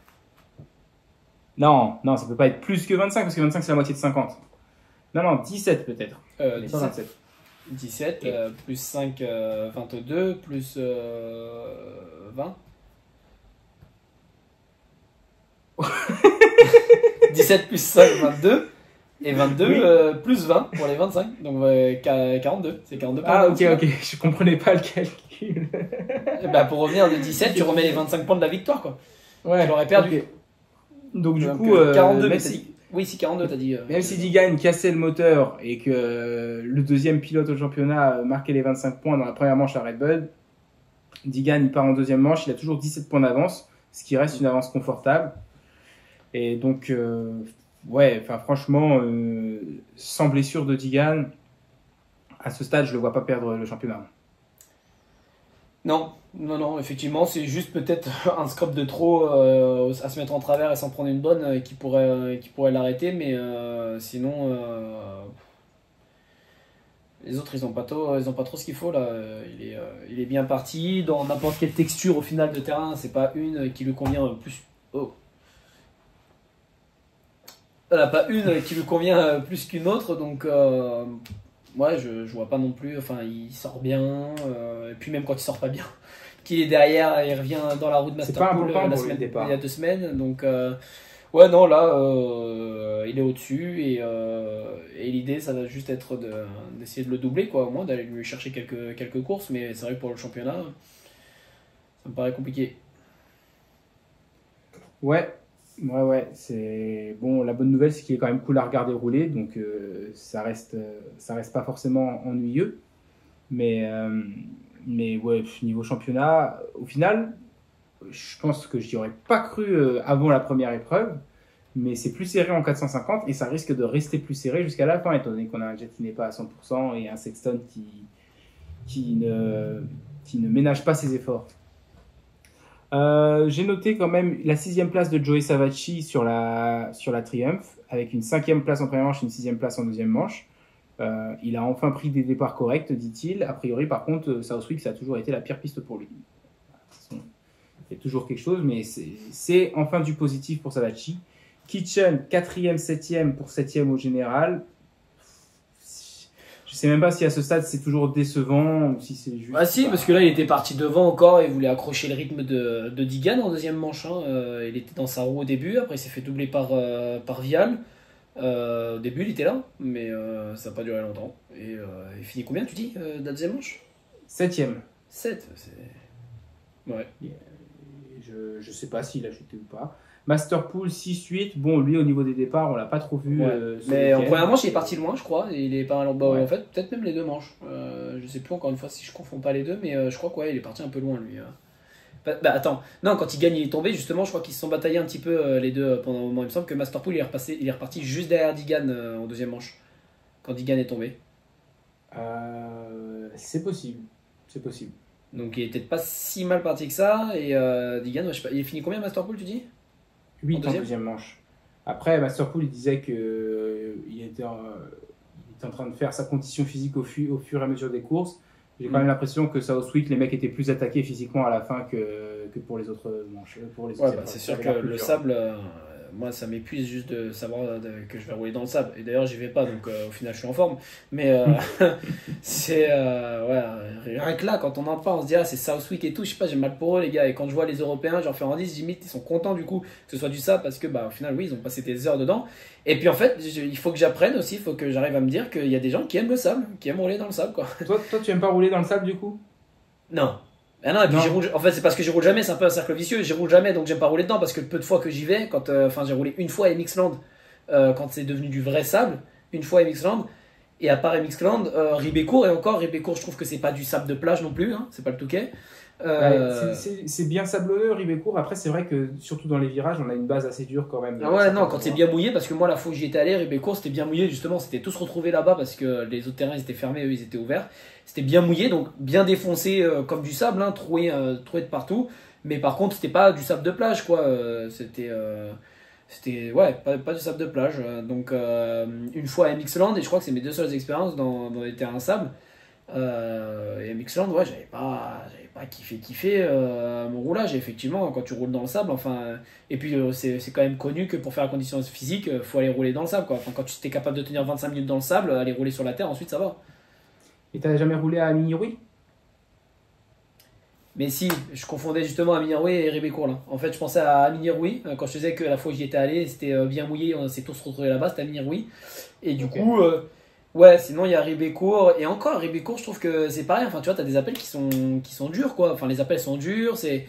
Non, ça peut pas être plus que 25, parce que 25 c'est la moitié de 50. Non, 17 peut-être. 17. Pas 27. 17, plus 5, 22, plus 20. 17 plus 5, 22. Et 22 Oui. plus 20 pour les 25. Donc 42. C'est 42 points. Ah, ok. Je comprenais pas le calcul. Bah, pour revenir de 17, tu remets les 25 points de la victoire, quoi. Ouais. Tu l'aurais perdu. Okay. Donc, du coup, 42, même oui, si 42, t'as dit. Même si Digan cassait le moteur et que le deuxième pilote au championnat marquait les 25 points dans la première manche à Red Bull, Digan il part en deuxième manche, il a toujours 17 points d'avance, ce qui reste une avance confortable. Et donc, ouais, enfin franchement, sans blessure de Digan, à ce stade, je le vois pas perdre le championnat. Non, effectivement, c'est juste peut-être un scrap de trop à se mettre en travers et s'en prendre une bonne qui pourrait l'arrêter, mais sinon, les autres, ils ont pas trop ce qu'il faut là. Il est bien parti dans n'importe quelle texture au final de terrain, c'est pas une qui lui convient plus. Oh. Pas une qui lui convient plus qu'une autre, donc ouais, je vois pas non plus. Enfin, il sort bien, et puis même quand il sort pas bien, qu'il est derrière, il revient dans la roue de Masterpool il y a 2 semaines. Donc, ouais, non, là, il est au-dessus, et l'idée, ça va juste être d'essayer de le doubler, quoi, au moins, d'aller lui chercher quelques courses, mais c'est vrai que pour le championnat, ça me paraît compliqué. Ouais, c'est bon. La bonne nouvelle, c'est qu'il est quand même cool à regarder rouler, donc ça reste pas forcément ennuyeux. Mais ouais, niveau championnat, au final, je pense que j'y aurais pas cru avant la première épreuve, mais c'est plus serré en 450 et ça risque de rester plus serré jusqu'à la fin, étant donné qu'on a un jet qui n'est pas à 100% et un Sexton qui ne ménage pas ses efforts. J'ai noté quand même la 6e place de Joey Savacci sur la Triumph, avec une 5e place en première manche et une 6e place en deuxième manche. Il a enfin pris des départs corrects, dit-il. A priori, par contre, Southwick, ça a toujours été la pire piste pour lui. Il y a toujours quelque chose, mais c'est enfin du positif pour Savacci. Kitchen, 4e, 7e pour 7e au général. Je sais même pas si à ce stade c'est toujours décevant ou si c'est juste. Ah si, parce que là il était parti devant encore et voulait accrocher le rythme de Digan en deuxième manche. Hein. Il était dans sa roue au début, après il s'est fait doubler par Vial. Au début il était là, mais ça n'a pas duré longtemps. Et il finit combien tu dis de la deuxième manche 7e. 7, c'est. Ouais. Je sais pas s'il a chuté ou pas. Masterpool 6-8, bon lui au niveau des départs on l'a pas trop vu. Ouais. Mais en première manche il est parti loin je crois, et il est pas en fait peut-être même les 2 manches. Je sais plus encore une fois si je confonds pas les deux, mais je crois qu'il est parti un peu loin lui. Bah attends, non quand il gagne il est tombé justement, je crois qu'ils se sont bataillés un petit peu les deux pendant un moment. Il me semble que Masterpool il est reparti juste derrière Digan en deuxième manche, quand Digan est tombé. C'est possible. Donc il était pas si mal parti que ça, et Digan, je sais pas, il est fini combien Masterpool tu dis 8 en deuxième manche. Après, Masterpool, il disait qu'il était en train de faire sa condition physique au fur et à mesure des courses. J'ai quand même l'impression que Southwick, les mecs étaient plus attaqués physiquement à la fin que pour les autres manches. C'est sûr que le sable, moi ça m'épuise juste de savoir que je vais rouler dans le sable. Et d'ailleurs j'y vais pas, donc au final je suis en forme. Mais c'est rien que là, quand on en parle, on se dit c'est Southwick et tout. Je sais pas, j'ai mal pour eux les gars. Et quand je vois les Européens, genre Ferrandis, limite ils sont contents du coup que ce soit du sable, parce que au final oui ils ont passé des heures dedans. Et puis en fait il faut que j'apprenne aussi, il faut que j'arrive à me dire qu'il y a des gens qui aiment le sable, qui aiment rouler dans le sable quoi. Toi tu aimes pas rouler dans le sable du coup? Non. Ah non, et puis Non. j'y roule. En fait, c'est parce que j'y roule jamais, c'est un peu un cercle vicieux. J'y roule jamais, donc j'aime pas rouler dedans parce que le peu de fois que j'y vais, enfin, j'ai roulé une fois à MXland quand c'est devenu du vrai sable, une fois à MXland. Et à part MXland, Ribécourt, et encore, Ribécourt, je trouve que c'est pas du sable de plage non plus, hein, c'est pas le Touquet. Ouais, Euh, c'est bien sablonneux, Ribécourt. Après, c'est vrai que surtout dans les virages, on a une base assez dure quand même. Ah ouais, non, quand c'est bien mouillé, parce que moi, la fois où j'y étais allé, Ribécourt, c'était bien mouillé, justement, c'était tous retrouvés là-bas parce que les autres terrains ils étaient fermés, eux ils étaient ouverts. C'était bien mouillé, donc bien défoncé comme du sable, hein, troué de partout. Mais par contre, c'était pas du sable de plage, quoi. C'était ouais, pas du sable de plage. Donc, une fois à MXland, et je crois que c'est mes deux seules expériences dans les terrains sable. Et à Mixland, ouais, j'avais pas kiffé mon roulage. Et effectivement, quand tu roules dans le sable, enfin, et puis c'est quand même connu que pour faire la condition physique, faut aller rouler dans le sable, quoi. Enfin, quand tu es capable de tenir 25 minutes dans le sable, aller rouler sur la terre, ensuite ça va. Et t'as jamais roulé à Mini-Rouy? Mais si, je confondais justement Aminieroué et Rébécourt là. En fait, je pensais à Aminieroué quand je disais que la fois où j'y étais allé, c'était bien mouillé, on s'est tous retrouvés là-bas, c'était Aminieroué. Et du Ok. coup, ouais, sinon il y a Ribécourt. Et encore, Ribécourt, je trouve que c'est pareil. Enfin, tu vois, t'as des appels qui sont durs, quoi. Enfin, les appels sont durs, c'est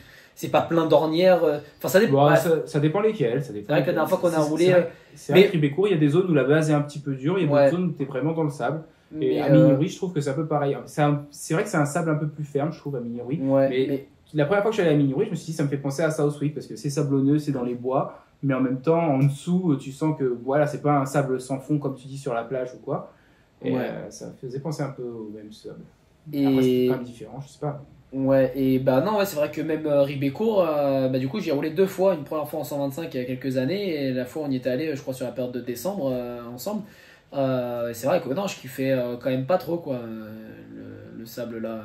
pas plein d'ornières. Enfin, ça dépend. Bon, Ouais, ça dépend lesquels. Ça c'est dépend vrai que la dernière fois qu'on a roulé. C'est vrai Mais, que Ribécourt, il y a des zones où la base est un petit peu dure, il y a ouais, d'autres zones où t'es vraiment dans le sable. Et mais, à Mini-Rouy, je trouve que c'est un peu pareil. C'est vrai que c'est un sable un peu plus ferme, je trouve, à Mini-Rouy. ouais, Mais mais la première fois que je suis allé à Mini-Rouy, je me suis dit, ça me fait penser à Southwick parce que c'est sablonneux, c'est dans les bois. Mais en même temps, en dessous, tu sens que voilà, c'est pas un sable sans fond comme tu dis sur la plage ou quoi. Et ouais. ça me faisait penser un peu au même sable. Après, c'était Et quand même différent, je sais pas. ouais, et bah non, ouais, c'est vrai que même Ribécourt, bah du coup, j'y ai roulé deux fois. Une première fois en 125 il y a quelques années, et la fois on y était allé, je crois, sur la période de décembre ensemble. C'est vrai que non, je kiffais quand même pas trop, quoi, le sable là.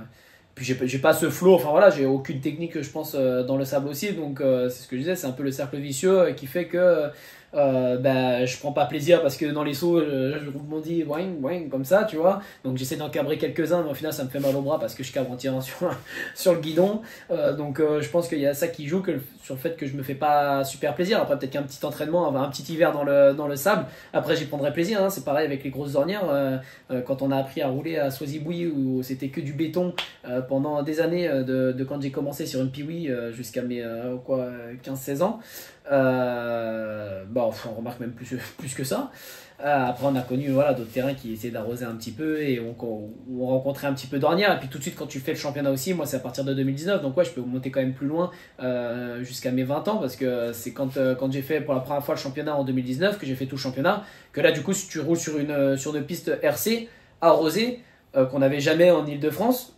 Puis j'ai pas ce flow, enfin voilà, j'ai aucune technique, je pense, dans le sable aussi. Donc c'est ce que je disais, c'est un peu le cercle vicieux qui fait que bah, je prends pas plaisir parce que dans les sauts, je rebondis boing, boing, comme ça, tu vois. Donc j'essaie d'en cabrer quelques-uns, mais au final, ça me fait mal au bras parce que je cabre en tirant sur le guidon. Donc je pense qu'il y a ça qui joue sur le fait que je me fais pas super plaisir. Après, peut-être qu'un petit entraînement, un petit hiver dans le sable, après j'y prendrai plaisir. Hein. C'est pareil avec les grosses ornières. Quand on a appris à rouler à Soisy-Bouilly où c'était que du béton pendant des années, de quand j'ai commencé sur une Piwi jusqu'à mes 15-16 ans. Bon, enfin, on remarque même plus que ça. Après, on a connu voilà, d'autres terrains qui essayaient d'arroser un petit peu et on rencontrait un petit peu d'ornières. Et puis tout de suite, quand tu fais le championnat aussi, moi c'est à partir de 2019, donc ouais, je peux monter quand même plus loin jusqu'à mes 20 ans parce que c'est quand j'ai fait pour la première fois le championnat en 2019 que j'ai fait tout le championnat. Que là, du coup, si tu roules sur une piste RC arrosée, qu'on n'avait jamais en Ile-de-France,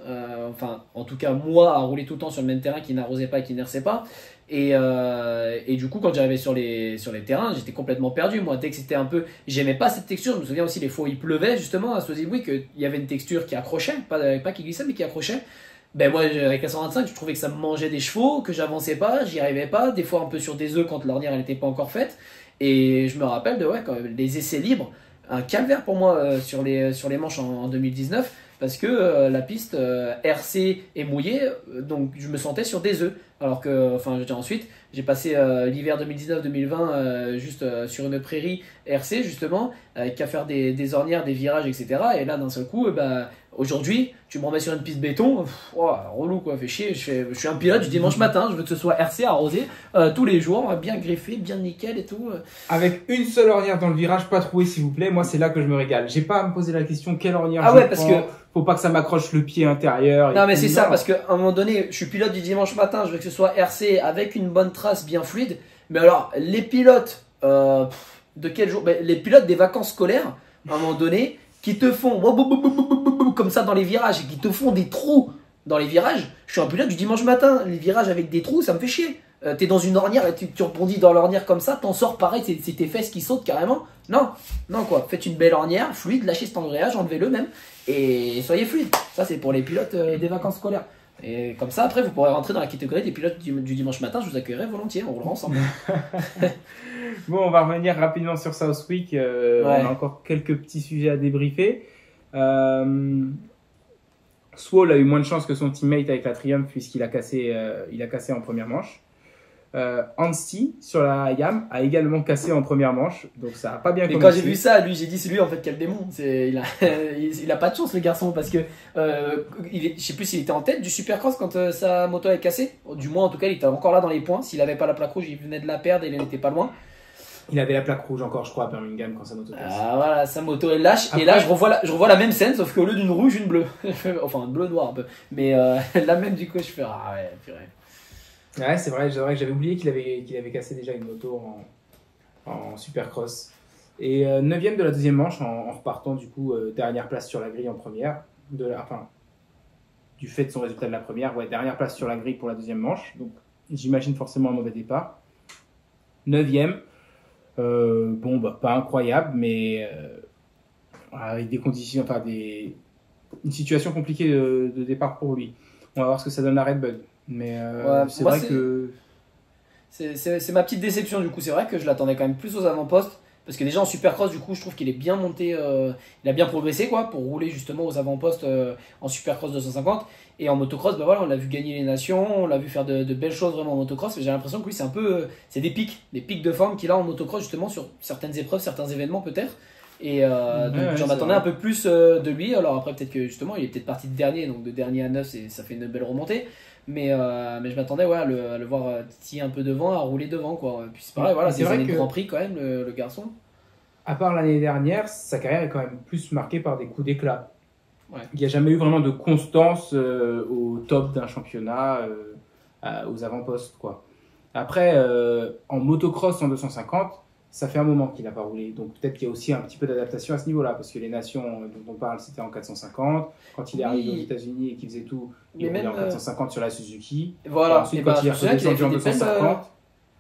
enfin, en tout cas, moi, à rouler tout le temps sur le même terrain qui n'arrosait pas et qui n'herçait pas. Et du coup, quand j'arrivais sur les terrains, j'étais complètement perdu. Moi, dès que c'était un peu. J'aimais pas cette texture. Je me souviens aussi les fois où il pleuvait, justement, à Soisy-Bouilly, qu'il y avait une texture qui accrochait. Pas qui glissait, mais qui accrochait. Ben moi, avec la 125, je trouvais que ça me mangeait des chevaux, que j'avançais pas, j'y arrivais pas. Des fois, un peu sur des œufs quand l'ornière elle n'était pas encore faite. Et je me rappelle de ouais, quand même, les essais libres. Un calvaire pour moi sur les manches en 2019 parce que la piste RC est mouillée, donc je me sentais sur des œufs. Alors que, enfin, je veux dire, ensuite, j'ai passé l'hiver 2019-2020 juste sur une prairie RC, justement, qu'à faire des ornières, des virages, etc. Et là, d'un seul coup, bah, aujourd'hui, tu me remets sur une piste béton, relou quoi, fait chier. Je suis un pilote du dimanche matin, je veux que ce soit RC arrosé tous les jours, bien griffé, bien nickel et tout. Avec une seule ornière dans le virage, pas troué s'il vous plaît, moi c'est là que je me régale. J'ai pas à me poser la question quelle ornière Ah je ouais, parce prends. que Faut pas que ça m'accroche le pied intérieur. non et mais tout. c'est ça, Non. parce qu'à un moment donné, je suis pilote du dimanche matin, je veux que ce soit RC avec une bonne trace bien fluide. Mais alors, les pilotes de quel jour les pilotes des vacances scolaires, à un moment donné, qui te font comme ça dans les virages et qui te font des trous dans les virages. Je suis un pilote du dimanche matin, les virages avec des trous, ça me fait chier. T'es dans une ornière et tu rebondis dans l'ornière comme ça, t'en sors pareil, c'est tes fesses qui sautent carrément. Non, non quoi, faites une belle ornière, fluide, lâchez cet embrayage, enlevez-le même, et soyez fluide. Ça c'est pour les pilotes des vacances scolaires. Et comme ça après vous pourrez rentrer dans la catégorie des pilotes du dimanche matin, je vous accueillerai volontiers, on roulera ensemble. Bon, on va revenir rapidement sur Southwick. Ouais. On a encore quelques petits sujets à débriefer. Swole a eu moins de chance que son teammate avec la Triumph puisqu'il a cassé en première manche. Anstey sur la Yam a également cassé en première manche, donc ça a pas bien Mais commencé. quand j'ai vu ça, lui, j'ai dit c'est lui en fait quel démon. Il a, il a pas de chance le garçon parce que je sais plus s'il était en tête du Supercross quand sa moto est cassée. Du moins en tout cas il était encore là dans les points. S'il avait pas la plaque rouge, il venait de la perdre et il n'était pas loin. Il avait la plaque rouge encore, je crois, à Birmingham quand sa moto casse. Ah voilà, sa moto est lâche. Après... Et là je revois la même scène sauf qu'au lieu d'une rouge, une bleue. Enfin bleu noir un peu. Mais la même du coup je fais ah ouais purée. Ouais, c'est vrai que j'avais oublié qu'il avait cassé déjà une moto en Supercross. Et 9ème de la deuxième manche en repartant du coup dernière place sur la grille en première. Du fait de son résultat de la première, ouais, dernière place sur la grille pour la deuxième manche. Donc j'imagine forcément un mauvais départ. 9ème, bon bah pas incroyable, mais avec des conditions, enfin une situation compliquée de départ pour lui. On va voir ce que ça donne à Red Bull. Mais ouais, c'est vrai que c'est ma petite déception du coup. C'est vrai que je l'attendais quand même plus aux avant-postes parce que déjà en Supercross du coup je trouve qu'il est bien monté, il a bien progressé quoi pour rouler justement aux avant-postes en Supercross 250 et en motocross bah voilà on l'a vu gagner les nations, on l'a vu faire de belles choses vraiment en motocross. J'ai l'impression que lui c'est un peu c'est des pics de forme qu'il a en motocross justement sur certaines épreuves, certains événements peut-être. Et donc j'en attendais un peu plus de lui. Alors après peut-être que justement il est peut-être parti de dernier, donc de dernier à 9 ça fait une belle remontée. Mais je m'attendais ouais, à le voir titiller un peu devant, à rouler devant quoi. Et puis c'est pareil, voilà, c'est des vrai années que de Grand Prix quand même le garçon. À part l'année dernière, sa carrière est quand même plus marquée par des coups d'éclat. Ouais. Il n'y a jamais eu vraiment de constance au top d'un championnat, aux avant-postes quoi. Après en motocross en 250, ça fait un moment qu'il n'a pas roulé. Donc peut-être qu'il y a aussi un petit peu d'adaptation à ce niveau-là. Parce que les nations dont on parle, c'était en 450. Quand il est arrivé aux États-Unis et qu'il faisait tout, il roulait en 450 sur la Suzuki. Voilà. Et ensuite, quand il est redescendu en 250...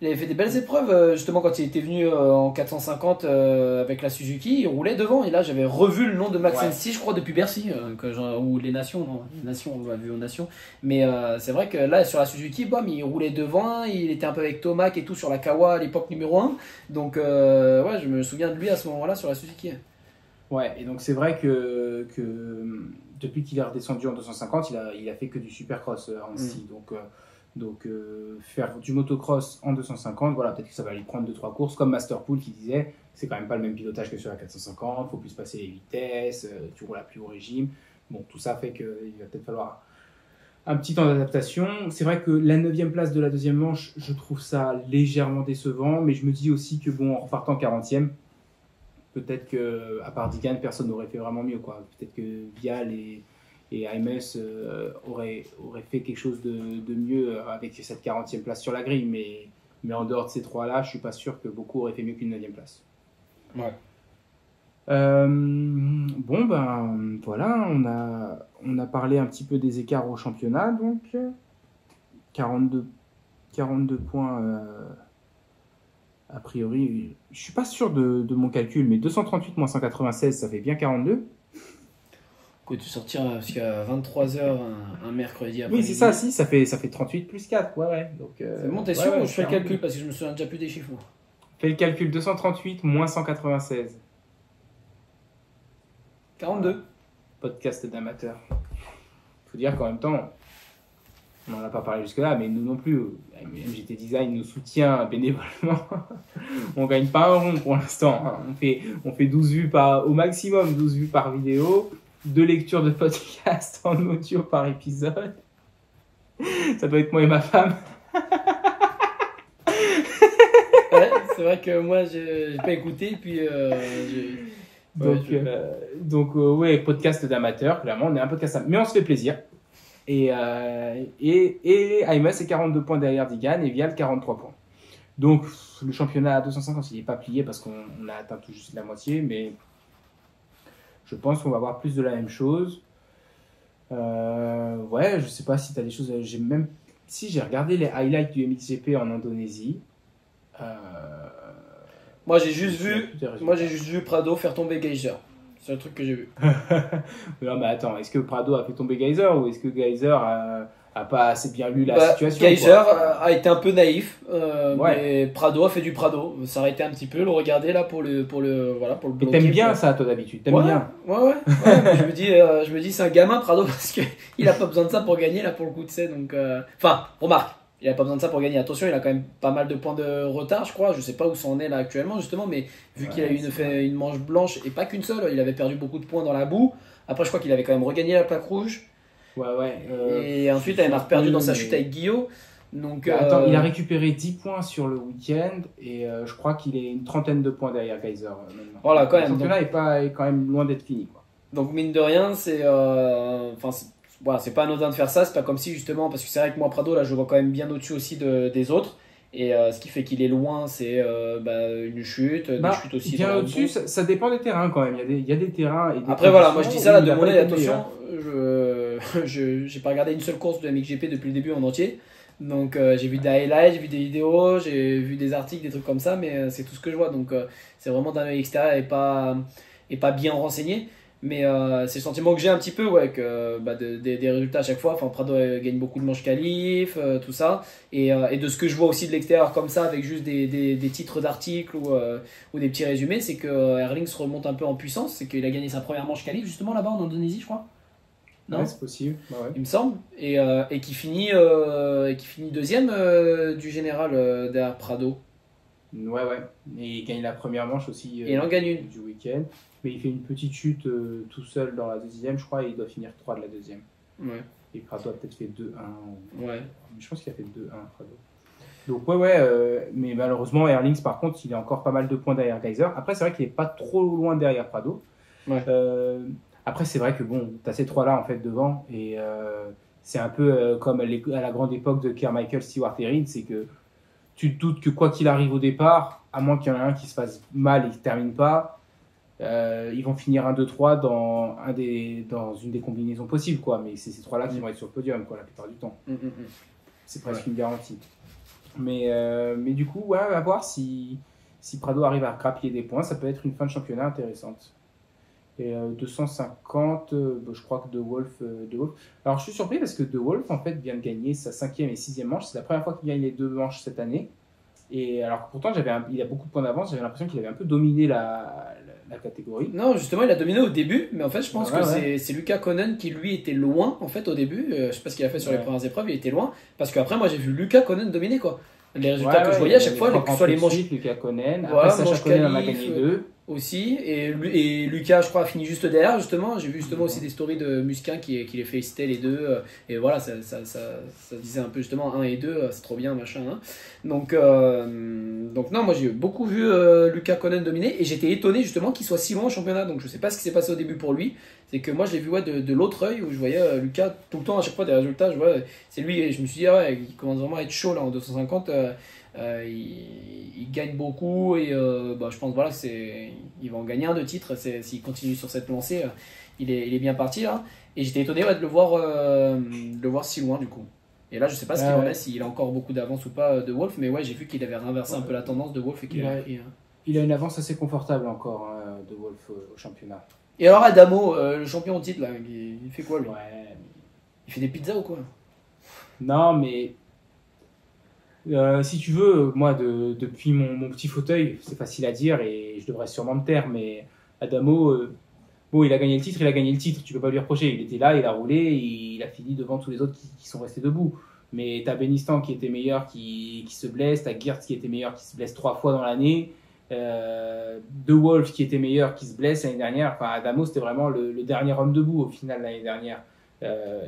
Il avait fait des belles épreuves, justement, quand il était venu en 450 avec la Suzuki, il roulait devant. Et là, j'avais revu le nom de Max Anstey, je crois, depuis Bercy, ou les Nations, non, les Nations, on l'a vu aux Nations. Mais c'est vrai que là, sur la Suzuki, bam, il roulait devant, il était un peu avec Tomac et tout sur la Kawa à l'époque numéro 1. Donc, ouais, je me souviens de lui à ce moment-là sur la Suzuki. Ouais, et donc c'est vrai que depuis qu'il est redescendu en 250, il a fait que du supercross, Anstey. Donc faire du motocross en 250, voilà, peut-être que ça va lui prendre 2-3 courses, comme Masterpool qui disait, c'est quand même pas le même pilotage que sur la 450, il faut plus passer les vitesses, tu roules à plus haut régime. Bon, tout ça fait qu'il va peut-être falloir un petit temps d'adaptation. C'est vrai que la 9e place de la deuxième manche, je trouve ça légèrement décevant, mais je me dis aussi que bon, en repartant 40e, peut-être qu'à part Digan, personne n'aurait fait vraiment mieux, quoi. Peut-être que Vial et AMS aurait fait quelque chose de mieux avec cette 40e place sur la grille, mais en dehors de ces trois-là, je suis pas sûr que beaucoup auraient fait mieux qu'une 9e place. Ouais. Bon ben voilà, on a parlé un petit peu des écarts au championnat, donc 42 points a priori. Je suis pas sûr de mon calcul, mais 238 moins 196, ça fait bien 42. Écoute, tu sortiras jusqu'à 23h un mercredi après. Oui, c'est ça, si, ça fait 38 plus 4. Ouais. Donc, c'est bon, t'es sûr ou je fais le calcul parce que je me souviens déjà plus des chiffres. Fais le calcul, 238 moins 196. 42. Podcast d'amateur. Faut dire qu'en même temps, on n'en a pas parlé jusque-là, mais nous non plus, MGT Design nous soutient bénévolement. On gagne pas un rond pour l'instant. On fait 12 vues au maximum 12 vues par vidéo. 2 lectures de podcast en audio par épisode. Ça doit être moi et ma femme. Ouais, c'est vrai que moi, j'ai pas écouté, puis donc, ouais, podcast d'amateur, clairement, on est un podcast, mais on se fait plaisir. Et AMS est 42 points derrière Digan et Vial 43 points. Donc, le championnat à 250, il n'est pas plié parce qu'on a atteint tout juste la moitié, mais je pense qu'on va avoir plus de la même chose. Ouais, je sais pas si tu as des choses. J'ai regardé les highlights du MXGP en Indonésie. Moi, j'ai juste vu Prado faire tomber Geyser. C'est le truc que j'ai vu. Non, mais attends, est-ce que Prado a fait tomber Geyser ou est-ce que Geyser a pas assez bien lu la situation? Geyser a été un peu naïf, mais Prado a fait du Prado. S'arrêter un petit peu, le regarder là pour le bloquer. Et t'aimes bien ça, toi, d'habitude? T'aimes bien? Ouais. Je me dis, c'est un gamin Prado parce que il a pas besoin de ça pour gagner là pour le coup de c'est donc. Enfin, remarque, Il a pas besoin de ça pour gagner. Attention, il a quand même pas mal de points de retard, je crois. Je sais pas où ça en est là actuellement, justement, mais vu qu'il a fait une manche blanche et pas qu'une seule, il avait perdu beaucoup de points dans la boue. Après, je crois qu'il avait quand même regagné la plaque rouge. Ouais. Et ensuite, il avait perdu dans sa chute avec Guillaume. Donc, attends, il a récupéré 10 points sur le week-end et je crois qu'il est une trentaine de points derrière Geyser maintenant. Voilà, quand même. Le championnat est quand même loin d'être fini, quoi. Donc, mine de rien, voilà, c'est pas anodin de faire ça. C'est pas comme si, justement, parce que c'est vrai que moi, Prado, là, je le vois quand même bien au-dessus aussi des autres. Et ce qui fait qu'il est loin, c'est une chute, des chutes aussi. Bien au-dessus, ça dépend des terrains quand même. Il y a des terrains. Et des Après, voilà, moi je dis ça là de mon mon avis, attention, j'ai pas regardé une seule course de MXGP depuis le début en entier. Donc j'ai vu des highlights, j'ai vu des vidéos, j'ai vu des articles, des trucs comme ça, mais c'est tout ce que je vois. Donc c'est vraiment d'un œil extérieur et pas bien renseigné. Mais c'est le sentiment que j'ai un petit peu, ouais, que des résultats à chaque fois. Enfin, Prado gagne beaucoup de manches qualif, tout ça. Et de ce que je vois aussi de l'extérieur comme ça, avec juste des titres d'articles ou des petits résumés, c'est que Erling se remonte un peu en puissance. C'est qu'il a gagné sa première manche qualif justement là-bas en Indonésie, je crois. Non, ouais, c'est possible. Ouais. Il me semble. Et qui finit deuxième du général derrière Prado. Ouais. Et il gagne la première manche aussi Et il en gagne une. du week-end. Mais il fait une petite chute tout seul dans la deuxième, je crois, et il doit finir 3 de la deuxième. Ouais. Et Prado a peut-être fait 2-1. Ouais. Je pense qu'il a fait 2-1, Prado. Donc ouais, mais malheureusement, Erlings, par contre, il a encore pas mal de points derrière Geyser. Après, c'est vrai qu'il n'est pas trop loin derrière Prado. Ouais. Après, c'est vrai que bon, tu as ces trois-là en fait devant, et c'est un peu comme à la grande époque de Carmichael, Stewart et Reed, c'est que tu te doutes que quoi qu'il arrive au départ, à moins qu'il y en ait un qui se fasse mal et qui ne termine pas, ils vont finir 1, 2, 3 dans une des combinaisons possibles, quoi. Mais c'est ces trois-là qui vont être sur le podium, quoi, la plupart du temps. C'est presque une garantie. Mais du coup, ouais, à voir si Prado arrive à grappiller des points, ça peut être une fin de championnat intéressante. Et 250, je crois que De Wolf. Alors je suis surpris parce que De Wolf en fait vient de gagner sa 5e et 6e manche. C'est la première fois qu'il gagne les 2 manches cette année. Et alors pourtant il a beaucoup de points d'avance. J'avais l'impression qu'il avait un peu dominé la catégorie. Non, justement, il a dominé au début, mais en fait, je pense que c'est Lucas Konen qui lui était loin en fait au début. Je sais pas ce qu'il a fait sur les premières épreuves, il était loin. Parce qu'après, moi j'ai vu Lucas Konen dominer quoi. Les résultats que je voyais à chaque fois, que ce soit les manches. Lucas Konen, après Sacha Konen en a gagné 2. Aussi, et Lucas, je crois, a fini juste derrière, justement. J'ai vu justement aussi des stories de Musquin qui les félicitait les deux, et voilà, ça disait un peu justement 1 et 2, c'est trop bien, machin. Hein. Donc non, moi j'ai beaucoup vu Lucas Konen dominer, et j'étais étonné justement qu'il soit si loin au championnat, donc je sais pas ce qui s'est passé au début pour lui. C'est que moi je l'ai vu de l'autre œil, où je voyais Lucas tout le temps, à chaque fois des résultats, je vois, c'est lui, et je me suis dit, ouais, il commence vraiment à être chaud là en 250. Il gagne beaucoup et je pense voilà il va en gagner un de titre s'il continue sur cette lancée. Il est bien parti là, et j'étais étonné de le voir si loin du coup. Et là je sais pas ce qu'il en est, s'il a encore beaucoup d'avance ou pas de Wolf, mais ouais, j'ai vu qu'il avait renversé un peu la tendance de Wolf et qu'il il a une avance assez confortable encore de Wolf au championnat. Et alors Adamo, le champion au titre là, il fait quoi lui? Il fait des pizzas ou quoi? Non mais si tu veux, moi, depuis mon petit fauteuil, c'est facile à dire et je devrais sûrement me taire, mais Adamo, il a gagné le titre, tu peux pas lui reprocher. Il était là, il a roulé, il a fini devant tous les autres qui sont restés debout. Mais t'as Benistan qui était meilleur, qui se blesse, t'as Geerts qui était meilleur, qui se blesse 3 fois dans l'année, De Wolf qui était meilleur, qui se blesse l'année dernière. Enfin, Adamo, c'était vraiment le dernier homme debout au final l'année dernière.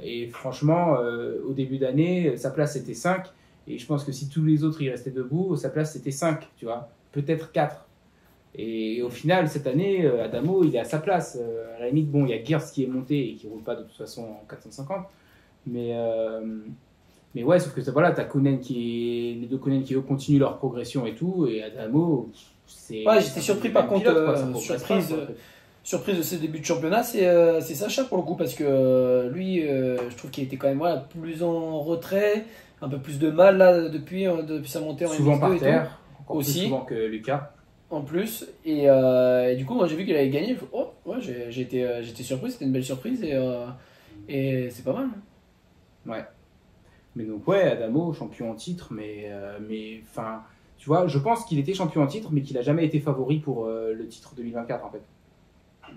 Et franchement, au début d'année, sa place était 5. Et je pense que si tous les autres y restaient debout, sa place c'était 5, tu vois, peut-être 4. Et au final, cette année, Adamo, il est à sa place. À la limite, bon, il y a Geerts qui est monté et qui ne roule pas de toute façon en 450. Mais ouais, sauf que voilà, t'as les deux Konen qui eux continuent leur progression et tout. Et Adamo, c'est. Ouais, j'étais surpris par contre, surprise de ce début de championnat, c'est Sacha pour le coup, parce que lui, je trouve qu'il était quand même plus en retrait. Un peu plus de mal là depuis sa montée en souvent par terre, encore aussi. Plus souvent que Lucas. En plus, et du coup, moi j'ai vu qu'il avait gagné. J'étais surpris, c'était une belle surprise et c'est pas mal. Ouais. Mais donc, ouais, Adamo, champion en titre, mais enfin, tu vois, je pense qu'il était champion en titre, mais qu'il n'a jamais été favori pour le titre 2024 en fait.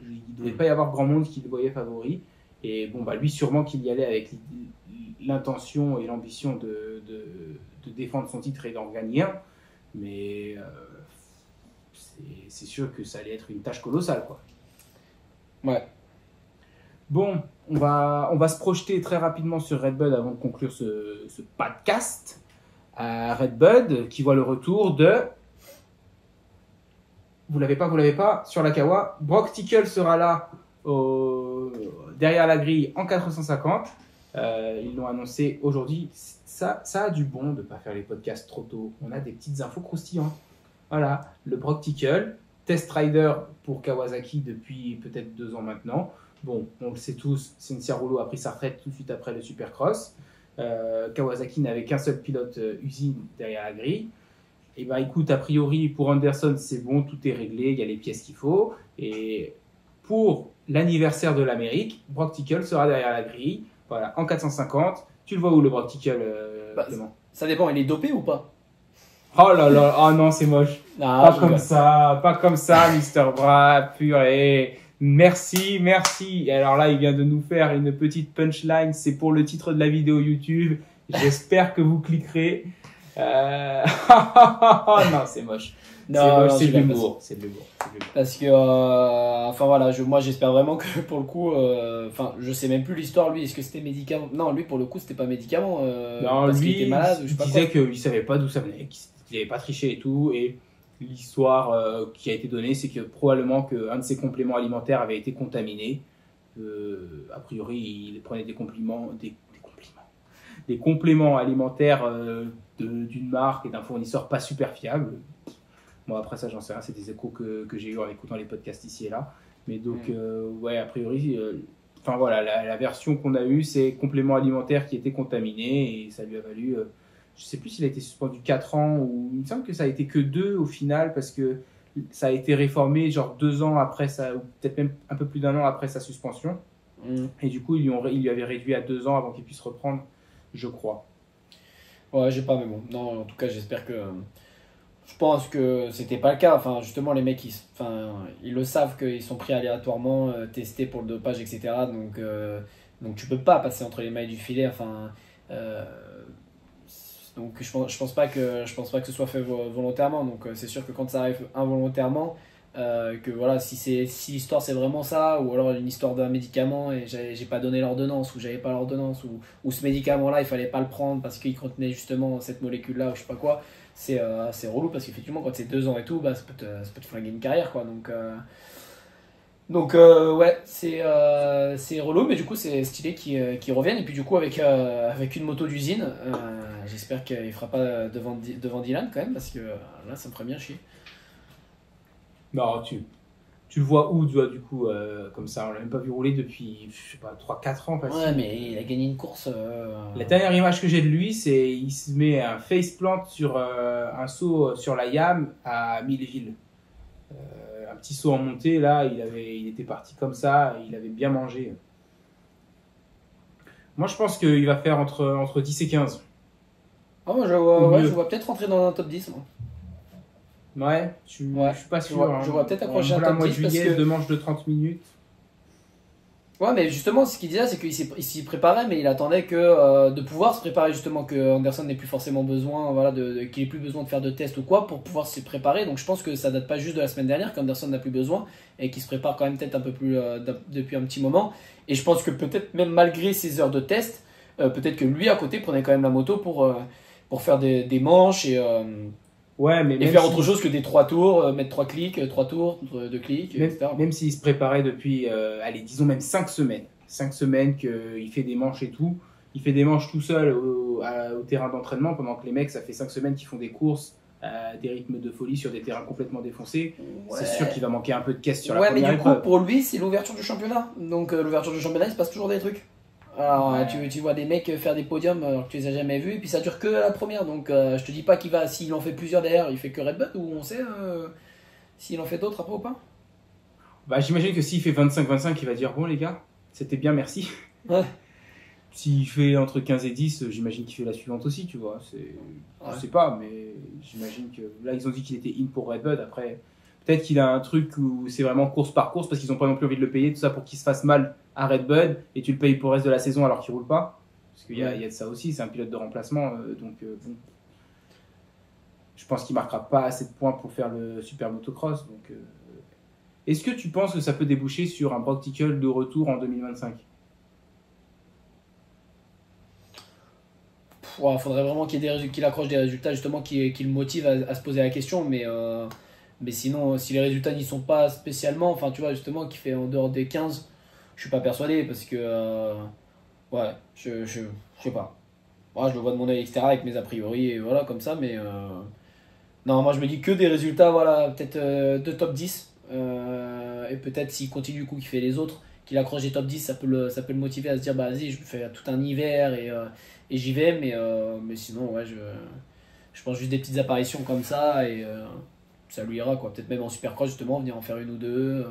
Il ne devait pas y avoir grand monde qui le voyait favori. Et bon, bah, lui, sûrement qu'il y allait avec l'intention et l'ambition de défendre son titre et d'en gagner un. Mais c'est sûr que ça allait être une tâche colossale, quoi. Ouais. Bon, on va se projeter très rapidement sur Red Bud avant de conclure ce podcast. Red Bud qui voit le retour de... Vous l'avez pas, sur la Kawa. Brock Tickle sera là derrière la grille en 450. Ils l'ont annoncé aujourd'hui. Ça a du bon de ne pas faire les podcasts trop tôt. On a des petites infos croustillantes. Voilà, le Brock Tickle, test rider pour Kawasaki depuis peut-être 2 ans maintenant. Bon, on le sait tous, Cynthia Rouleau a pris sa retraite tout de suite après le Supercross. Kawasaki n'avait qu'un seul pilote usine derrière la grille. Et bah écoute, a priori pour Anderson c'est bon, tout est réglé, il y a les pièces qu'il faut. Et pour l'anniversaire de l'Amérique, Brock Tickle sera derrière la grille, voilà, en 450. Tu le vois où le Brock Tickle, Clément? Ça dépend, il est dopé ou pas? Oh là là, oh non c'est moche. Ah, Pas comme ça, Mister Bra, purée. Merci. Et alors là, il vient de nous faire une petite punchline. C'est pour le titre de la vidéo YouTube. J'espère que vous cliquerez. Non, c'est moche. C'est de l'humour. Parce que, enfin voilà, moi j'espère vraiment que pour le coup, enfin je sais même plus l'histoire, lui, est-ce que c'était médicament? Non, lui pour le coup c'était pas médicament. Non, parce lui, qu'il était malade, ou je sais il pas disait qu'il savait pas d'où ça venait, qu'il avait pas triché et tout. Et l'histoire qui a été donnée, c'est que probablement qu'un de ses compléments alimentaires avait été contaminé. A priori, il prenait des compléments alimentaires d'une marque et d'un fournisseur pas super fiable. Bon, après ça, j'en sais rien, c'est des échos que j'ai eu en écoutant les podcasts ici et là. Mais donc, ouais, a priori, enfin voilà, la version qu'on a eue, c'est complément alimentaire qui était contaminé et ça lui a valu, je sais plus s'il a été suspendu 4 ans ou il me semble que ça a été que 2 au final parce que ça a été réformé genre 2 ans après ça, ou peut-être même un peu plus d'1 an après sa suspension. Et du coup, ils lui avaient réduit à 2 ans avant qu'il puisse reprendre, je crois. Ouais, j'ai pas, mais bon. Non, en tout cas, j'espère que. Je pense que c'était pas le cas. Enfin, justement, les mecs, ils le savent qu'ils sont pris aléatoirement, testés pour le dopage, etc. Donc tu peux pas passer entre les mailles du filet. Enfin, donc je pense pas que ce soit fait volontairement. Donc c'est sûr que quand ça arrive involontairement, que voilà, si l'histoire c'est vraiment ça, ou alors une histoire d'un médicament et j'ai pas donné l'ordonnance, ou j'avais pas l'ordonnance, ou ce médicament-là il fallait pas le prendre parce qu'il contenait justement cette molécule-là, ou je sais pas quoi, c'est relou parce qu'effectivement quand c'est 2 ans et tout, bah, ça peut te flinguer une carrière, quoi. Donc ouais, c'est relou, mais du coup c'est stylé qu'ils reviennent. Et puis du coup avec une moto d'usine, j'espère qu'il fera pas devant Dylan quand même, parce que là ça me ferait bien chier. Non, tu le vois où, toi, du coup, comme ça, on l'a même pas vu rouler depuis, je sais pas, 3-4 ans facile. Ouais, mais il a gagné une course. La dernière image que j'ai de lui, c'est il se met un faceplant sur un saut sur la Yam à Milleville. Un petit saut en montée, là, il était parti comme ça, il avait bien mangé. Moi, je pense qu'il va faire entre 10 et 15. Ah, moi, je vois peut-être rentrer dans un top 10, moi. Ouais, je suis pas sûr. Je vois peut-être accrocher un top 10 mois de juillet, 2 manches de 30 minutes. Ouais, mais justement, ce qu'il disait, c'est qu'il s'y préparait, mais il attendait que de pouvoir se préparer, justement, que Anderson n'ait plus forcément besoin, voilà, qu'il ait plus besoin de faire de tests ou quoi pour pouvoir s'y préparer. Donc je pense que ça date pas juste de la semaine dernière qu'Anderson n'a plus besoin et qu'il se prépare quand même peut-être un peu plus depuis un petit moment. Et je pense que peut-être même malgré ces heures de test, peut-être que lui à côté prenait quand même la moto pour faire des manches ouais, mais et faire autre chose que des 3 tours, mettre 3 clics, 3 tours, 2 clics, etc. Même s'il se préparait depuis, allez, disons même 5 semaines. 5 semaines qu'il fait des manches et tout. Il fait des manches tout seul au terrain d'entraînement, pendant que les mecs, ça fait 5 semaines qu'ils font des courses à des rythmes de folie sur des terrains complètement défoncés. Ouais. C'est sûr qu'il va manquer un peu de caisse sur la première épreuve. Ouais, mais du coup, pour lui, c'est l'ouverture du championnat. Donc l'ouverture du championnat, il se passe toujours des trucs. Alors, tu vois des mecs faire des podiums alors que tu les as jamais vus, et puis ça dure que la première. Donc, je te dis pas s'il en fait plusieurs derrière, il fait que Red Bull, ou on sait s'il en fait d'autres après ou pas. Bah, j'imagine que s'il fait 25-25, il va dire bon, les gars, c'était bien, merci. Ouais. S'il fait entre 15 et 10, j'imagine qu'il fait la suivante aussi, tu vois. Je sais pas, mais j'imagine que là, ils ont dit qu'il était in pour Red Bull. Après, Peut-être qu'il a un truc où c'est vraiment course par course parce qu'ils n'ont pas non plus envie de le payer, tout ça pour qu'il se fasse mal à Red Bull et tu le payes pour le reste de la saison alors qu'il roule pas. Parce qu'il y a de ça aussi, c'est un pilote de remplacement. Bon. Je pense qu'il marquera pas assez de points pour faire le super motocross. Est-ce que tu penses que ça peut déboucher sur un Brock Tickle de retour en 2025? Ouais, faudrait vraiment qu'il accroche des résultats justement qui le motivent à se poser la question, mais sinon, si les résultats n'y sont pas spécialement, enfin tu vois, justement, qui fait en dehors des 15, je suis pas persuadé parce que, ouais, je sais pas. Moi, je le vois de mon œil extérieur avec mes a priori et voilà, comme ça, mais non, moi je me dis que des résultats, voilà, peut-être de top 10, et peut-être s'il continue du coup, qu'il fait les autres, qu'il accroche des top 10, ça peut le motiver à se dire, bah vas-y, je fais tout un hiver et j'y vais, mais sinon, ouais, je pense juste des petites apparitions comme ça et ça lui ira, quoi. Peut-être même en supercross, justement, venir en faire une ou deux.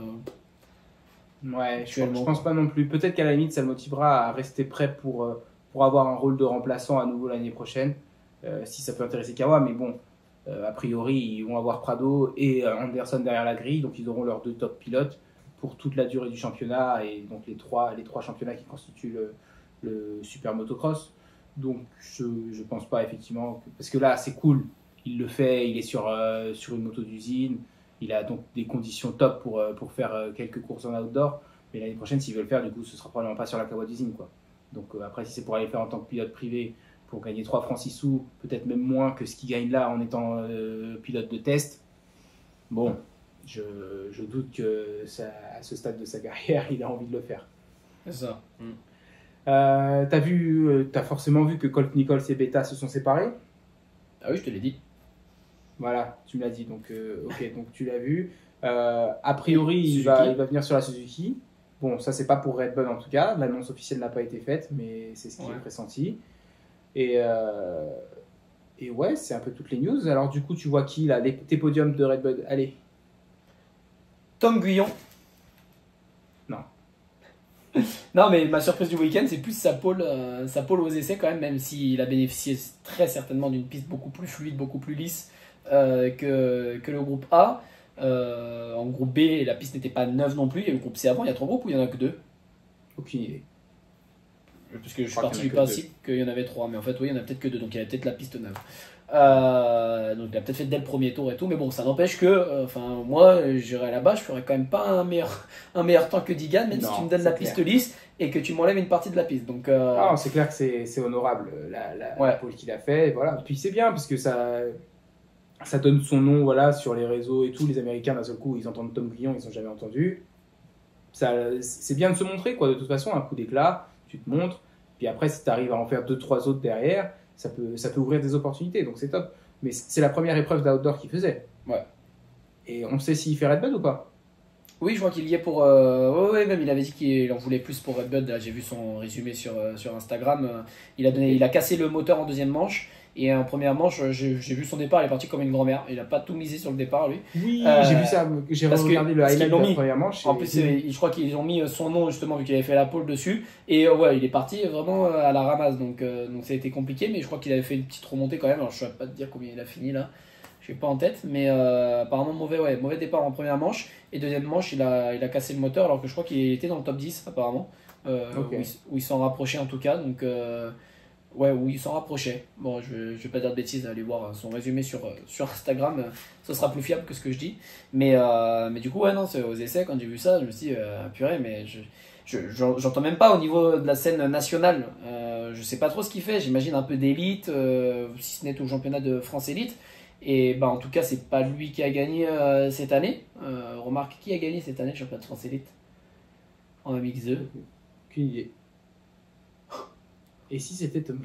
Ouais, je Actuellement, pense pas non plus. Peut-être qu'à la limite, ça le motivera à rester prêt pour avoir un rôle de remplaçant à nouveau l'année prochaine, si ça peut intéresser Kawa. Mais bon, a priori, ils vont avoir Prado et Anderson derrière la grille, donc ils auront leurs deux top pilotes pour toute la durée du championnat et donc les trois championnats qui constituent le super motocross. Donc je pense pas effectivement parce que là c'est cool, il le fait, il est sur une moto d'usine, il a donc des conditions top pour faire quelques courses en outdoor, mais l'année prochaine s'il veut le faire, du coup ce sera probablement pas sur la Kawa d'usine, quoi. Donc après si c'est pour aller le faire en tant que pilote privé pour gagner 3 francs 6 sous, peut-être même moins que ce qu'il gagne là en étant pilote de test, bon, je doute que à ce stade de sa carrière il a envie de le faire. c'est ça. T'as forcément vu que Colt Nichols et Beta se sont séparés. Ah oui, je te l'ai dit. Voilà, tu me l'as dit, donc ok, donc tu l'as vu. A priori, il Suzuki. va venir sur la Suzuki. Bon, ça c'est pas pour Red Bull en tout cas, l'annonce officielle n'a pas été faite, mais c'est ce qui est pressenti. Et ouais, c'est un peu toutes les news. Alors du coup, tu vois qui là, tes podiums de Red Bull? Allez. Tom Guyon. Non. Non, mais ma surprise du week-end, c'est plus sa pole aux essais quand même s'il a bénéficié très certainement d'une piste beaucoup plus fluide, beaucoup plus lisse que le groupe A. En groupe B, la piste n'était pas neuve non plus. Il y a eu le groupe C avant, il y a 3 groupes ou il n'y en a que 2? Aucune idée. Parce que je suis parti qu'il y du en a que principe qu'il y en avait 3, mais en fait, oui, il y en a peut-être que 2, donc il y avait peut-être la piste neuve. Donc il a peut-être fait dès le premier tour et tout, mais bon, ça n'empêche que, moi, j'irais là-bas, je ferais quand même pas un meilleur temps que Digan, même si tu me donnes la piste lisse et que tu m'enlèves une partie de la piste. Donc, Ah, c'est clair que c'est honorable la pole qu'il a fait, et voilà. Puis c'est bien parce que ça donne son nom, voilà, sur les réseaux et tout. Les Américains d'un seul coup, ils entendent Tom Guyon, ils n'ont jamais entendu. C'est bien de se montrer, quoi. De toute façon, un coup d'éclat, tu te montres. Puis après, si tu arrives à en faire 2-3 autres derrière, ça peut ouvrir des opportunités, donc c'est top. Mais c'est la première épreuve d'outdoor qu'il faisait. Ouais. Et on sait s'il fait Red Bull ou pas? Oui, je vois qu'il y est pour. Ouais, même il avait dit qu'il en voulait plus pour Red Bull. Là, j'ai vu son résumé sur Instagram. Il a cassé le moteur en deuxième manche. Et en première manche, j'ai vu son départ, il est parti comme une grand-mère. Il n'a pas tout misé sur le départ, lui. Oui, j'ai vu ça. J'ai regardé le highlight de la première manche. En plus, je crois qu'ils ont mis son nom, justement, vu qu'il avait fait la pole dessus. Et ouais, il est parti vraiment à la ramasse. Donc ça a été compliqué. Mais je crois qu'il avait fait une petite remontée quand même. Alors, je ne saurais pas te dire combien il a fini là. Je n'ai pas en tête. Mais apparemment, mauvais départ en première manche. Et deuxième manche, il a cassé le moteur. Alors que je crois qu'il était dans le top 10, apparemment. Okay. Où il s'en rapprochait en tout cas. Donc. Ouais, où il s'en rapprochait. Bon, je vais pas dire de bêtises, allez voir son résumé sur Instagram, ce sera plus fiable que ce que je dis. Mais du coup, ouais, non, c'est aux essais, quand j'ai vu ça, je me suis dit, purée, mais j'entends même pas au niveau de la scène nationale. Je sais pas trop ce qu'il fait, j'imagine un peu d'élite, si ce n'est au championnat de France élite. Et bah, en tout cas, c'est pas lui qui a gagné cette année. Remarque, qui a gagné cette année le championnat de France élite en MX2? Aucune idée. Et si c'était Tom?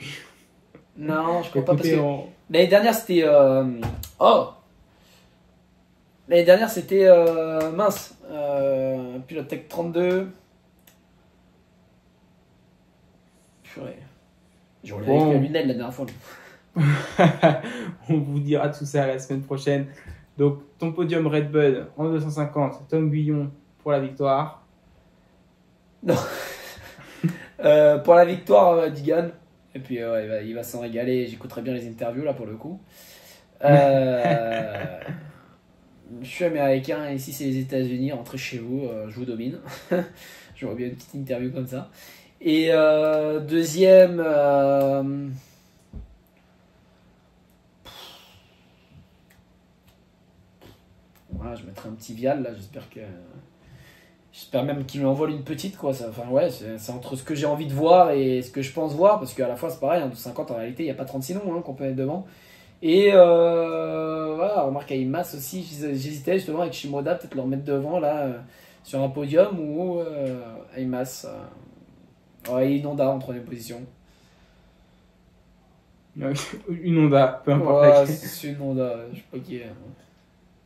Non, je crois pas parce que en... l'année dernière c'était l'année dernière c'était mince, Pilote Tech 32. Purée. J'ai roulé avec la lunette la dernière fois. On vous dira tout ça la semaine prochaine. Donc ton podium Red Bull en 250, Tom Guyon pour la victoire. Non. Pour la victoire, Digan. Et puis il va s'en régaler. J'écouterai bien les interviews là pour le coup. Je suis américain, ici c'est les États-Unis, rentrez chez vous, je vous domine. J'aurais bien une petite interview comme ça. Et deuxième, voilà, je mettrai un petit vial là, j'espère même qu'il m'envole une petite quoi. Enfin ouais, c'est entre ce que j'ai envie de voir et ce que je pense voir, parce qu'à la fois c'est pareil, hein, 12,50 en réalité il n'y a pas 36 noms hein, qu'on peut mettre devant. Et voilà, remarque à Immas aussi, j'hésitais justement avec Shimoda, peut-être le remettre devant là, sur un podium ou Immas. Ouais, Inonda en troisième position. Une Honda, peu importe Ouais, laquelle. c'est une Honda, je sais pas qui est.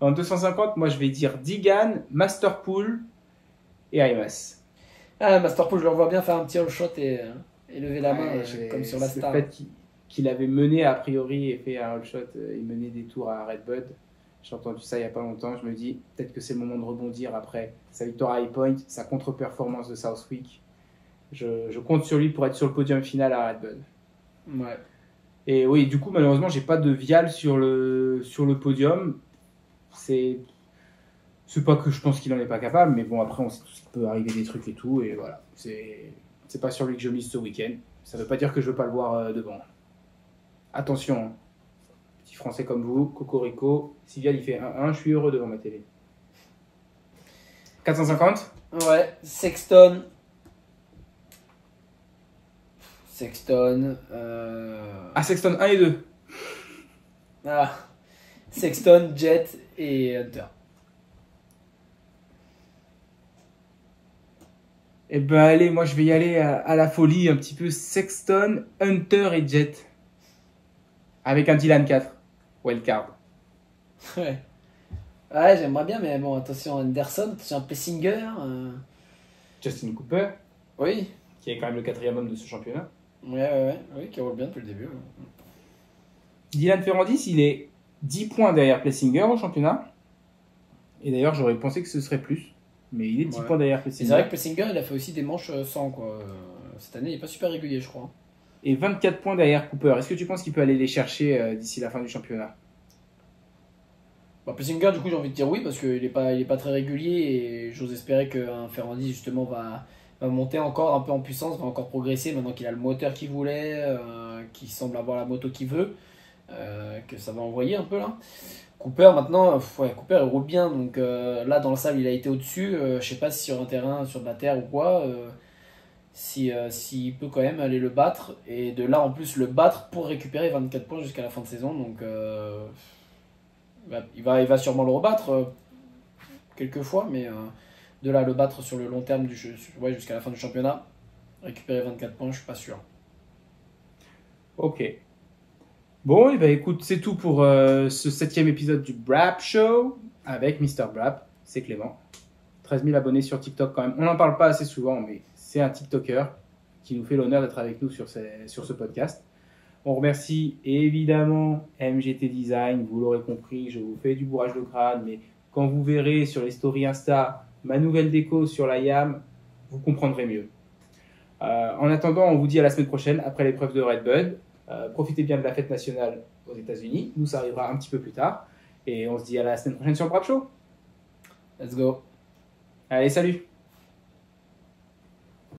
En 250, moi je vais dire Digan, Masterpool et Aymas. Ah, Masterpool, je le revois bien faire un petit all shot et lever la main, Ouais, comme sur la le Star. fait qu'il avait mené a priori et fait un all shot, il menait des tours à Redbud. J'ai entendu ça il n'y a pas longtemps. Je me dis peut-être que c'est le moment de rebondir après sa victoire à High Point, sa contre-performance de Southwick. Je compte sur lui pour être sur le podium final à Redbud. Ouais. Et oui, du coup, malheureusement, j'ai pas de Vial sur le podium. C'est pas que je pense qu'il en est pas capable, mais bon, après, on sait tous qu'il peut arriver des trucs et tout, et voilà. C'est pas sur lui que je mise ce week-end. Ça veut pas dire que je veux pas le voir devant. Attention, hein. Petit français comme vous, Cocorico. Si Vial il fait 1-1, je suis heureux devant ma télé. 450. Ouais, Sexton. Ah, Sexton 1 et 2. Ah, Sexton, Jet et Hunter. Eh ben allez, moi je vais y aller à la folie, un petit peu Sexton, Hunter et Jet. Avec un Dylan 4. Wildcard. Ouais. Ouais, j'aimerais bien, mais bon, attention Anderson, attention Plessinger. Justin Cooper, Oui. qui est quand même le 4e homme de ce championnat. Oui, qui roule bien depuis le début. Dylan Ferrandis, il est 10 points derrière Plessinger au championnat. Et d'ailleurs, j'aurais pensé que ce serait plus. Mais il est 10 points derrière Et Plessinger. c'est vrai que Plessinger, il a fait aussi des manches sans, quoi. Cette année, il est pas super régulier, je crois. Et 24 points derrière Cooper. Est-ce que tu penses qu'il peut aller les chercher d'ici la fin du championnat? Bah, Plessinger, du coup, j'ai envie de dire oui, parce qu'il est pas très régulier et j'ose espérer qu'un Ferrandi, justement, va monter encore un peu en puissance, va encore progresser maintenant qu'il a le moteur qu'il voulait, qu'il semble avoir la moto qu'il veut, que ça va envoyer un peu là. Cooper, maintenant, Cooper il roule bien, donc là dans le sable il a été au-dessus. Je sais pas si sur un terrain, sur de la terre ou quoi, s'il peut quand même aller le battre et de là en plus le battre pour récupérer 24 points jusqu'à la fin de saison. Donc il va sûrement le rebattre quelques fois, mais de là le battre sur le long terme du jeu, jusqu'à la fin du championnat, récupérer 24 points, je suis pas sûr. Ok. Bon, et ben écoute, c'est tout pour ce 7e épisode du Brap Show avec Mr. Brap. C'est Clément. 13 000 abonnés sur TikTok quand même. On n'en parle pas assez souvent, mais c'est un TikToker qui nous fait l'honneur d'être avec nous sur ce podcast. On remercie évidemment MGT Design. Vous l'aurez compris, je vous fais du bourrage de crâne, mais quand vous verrez sur les stories Insta ma nouvelle déco sur la YAM, vous comprendrez mieux. En attendant, on vous dit à la semaine prochaine après l'épreuve de Redbud. Profitez bien de la fête nationale aux États-Unis. Nous, ça arrivera un petit peu plus tard. Et on se dit à la semaine prochaine sur le Brap Show. Let's go. Allez, salut!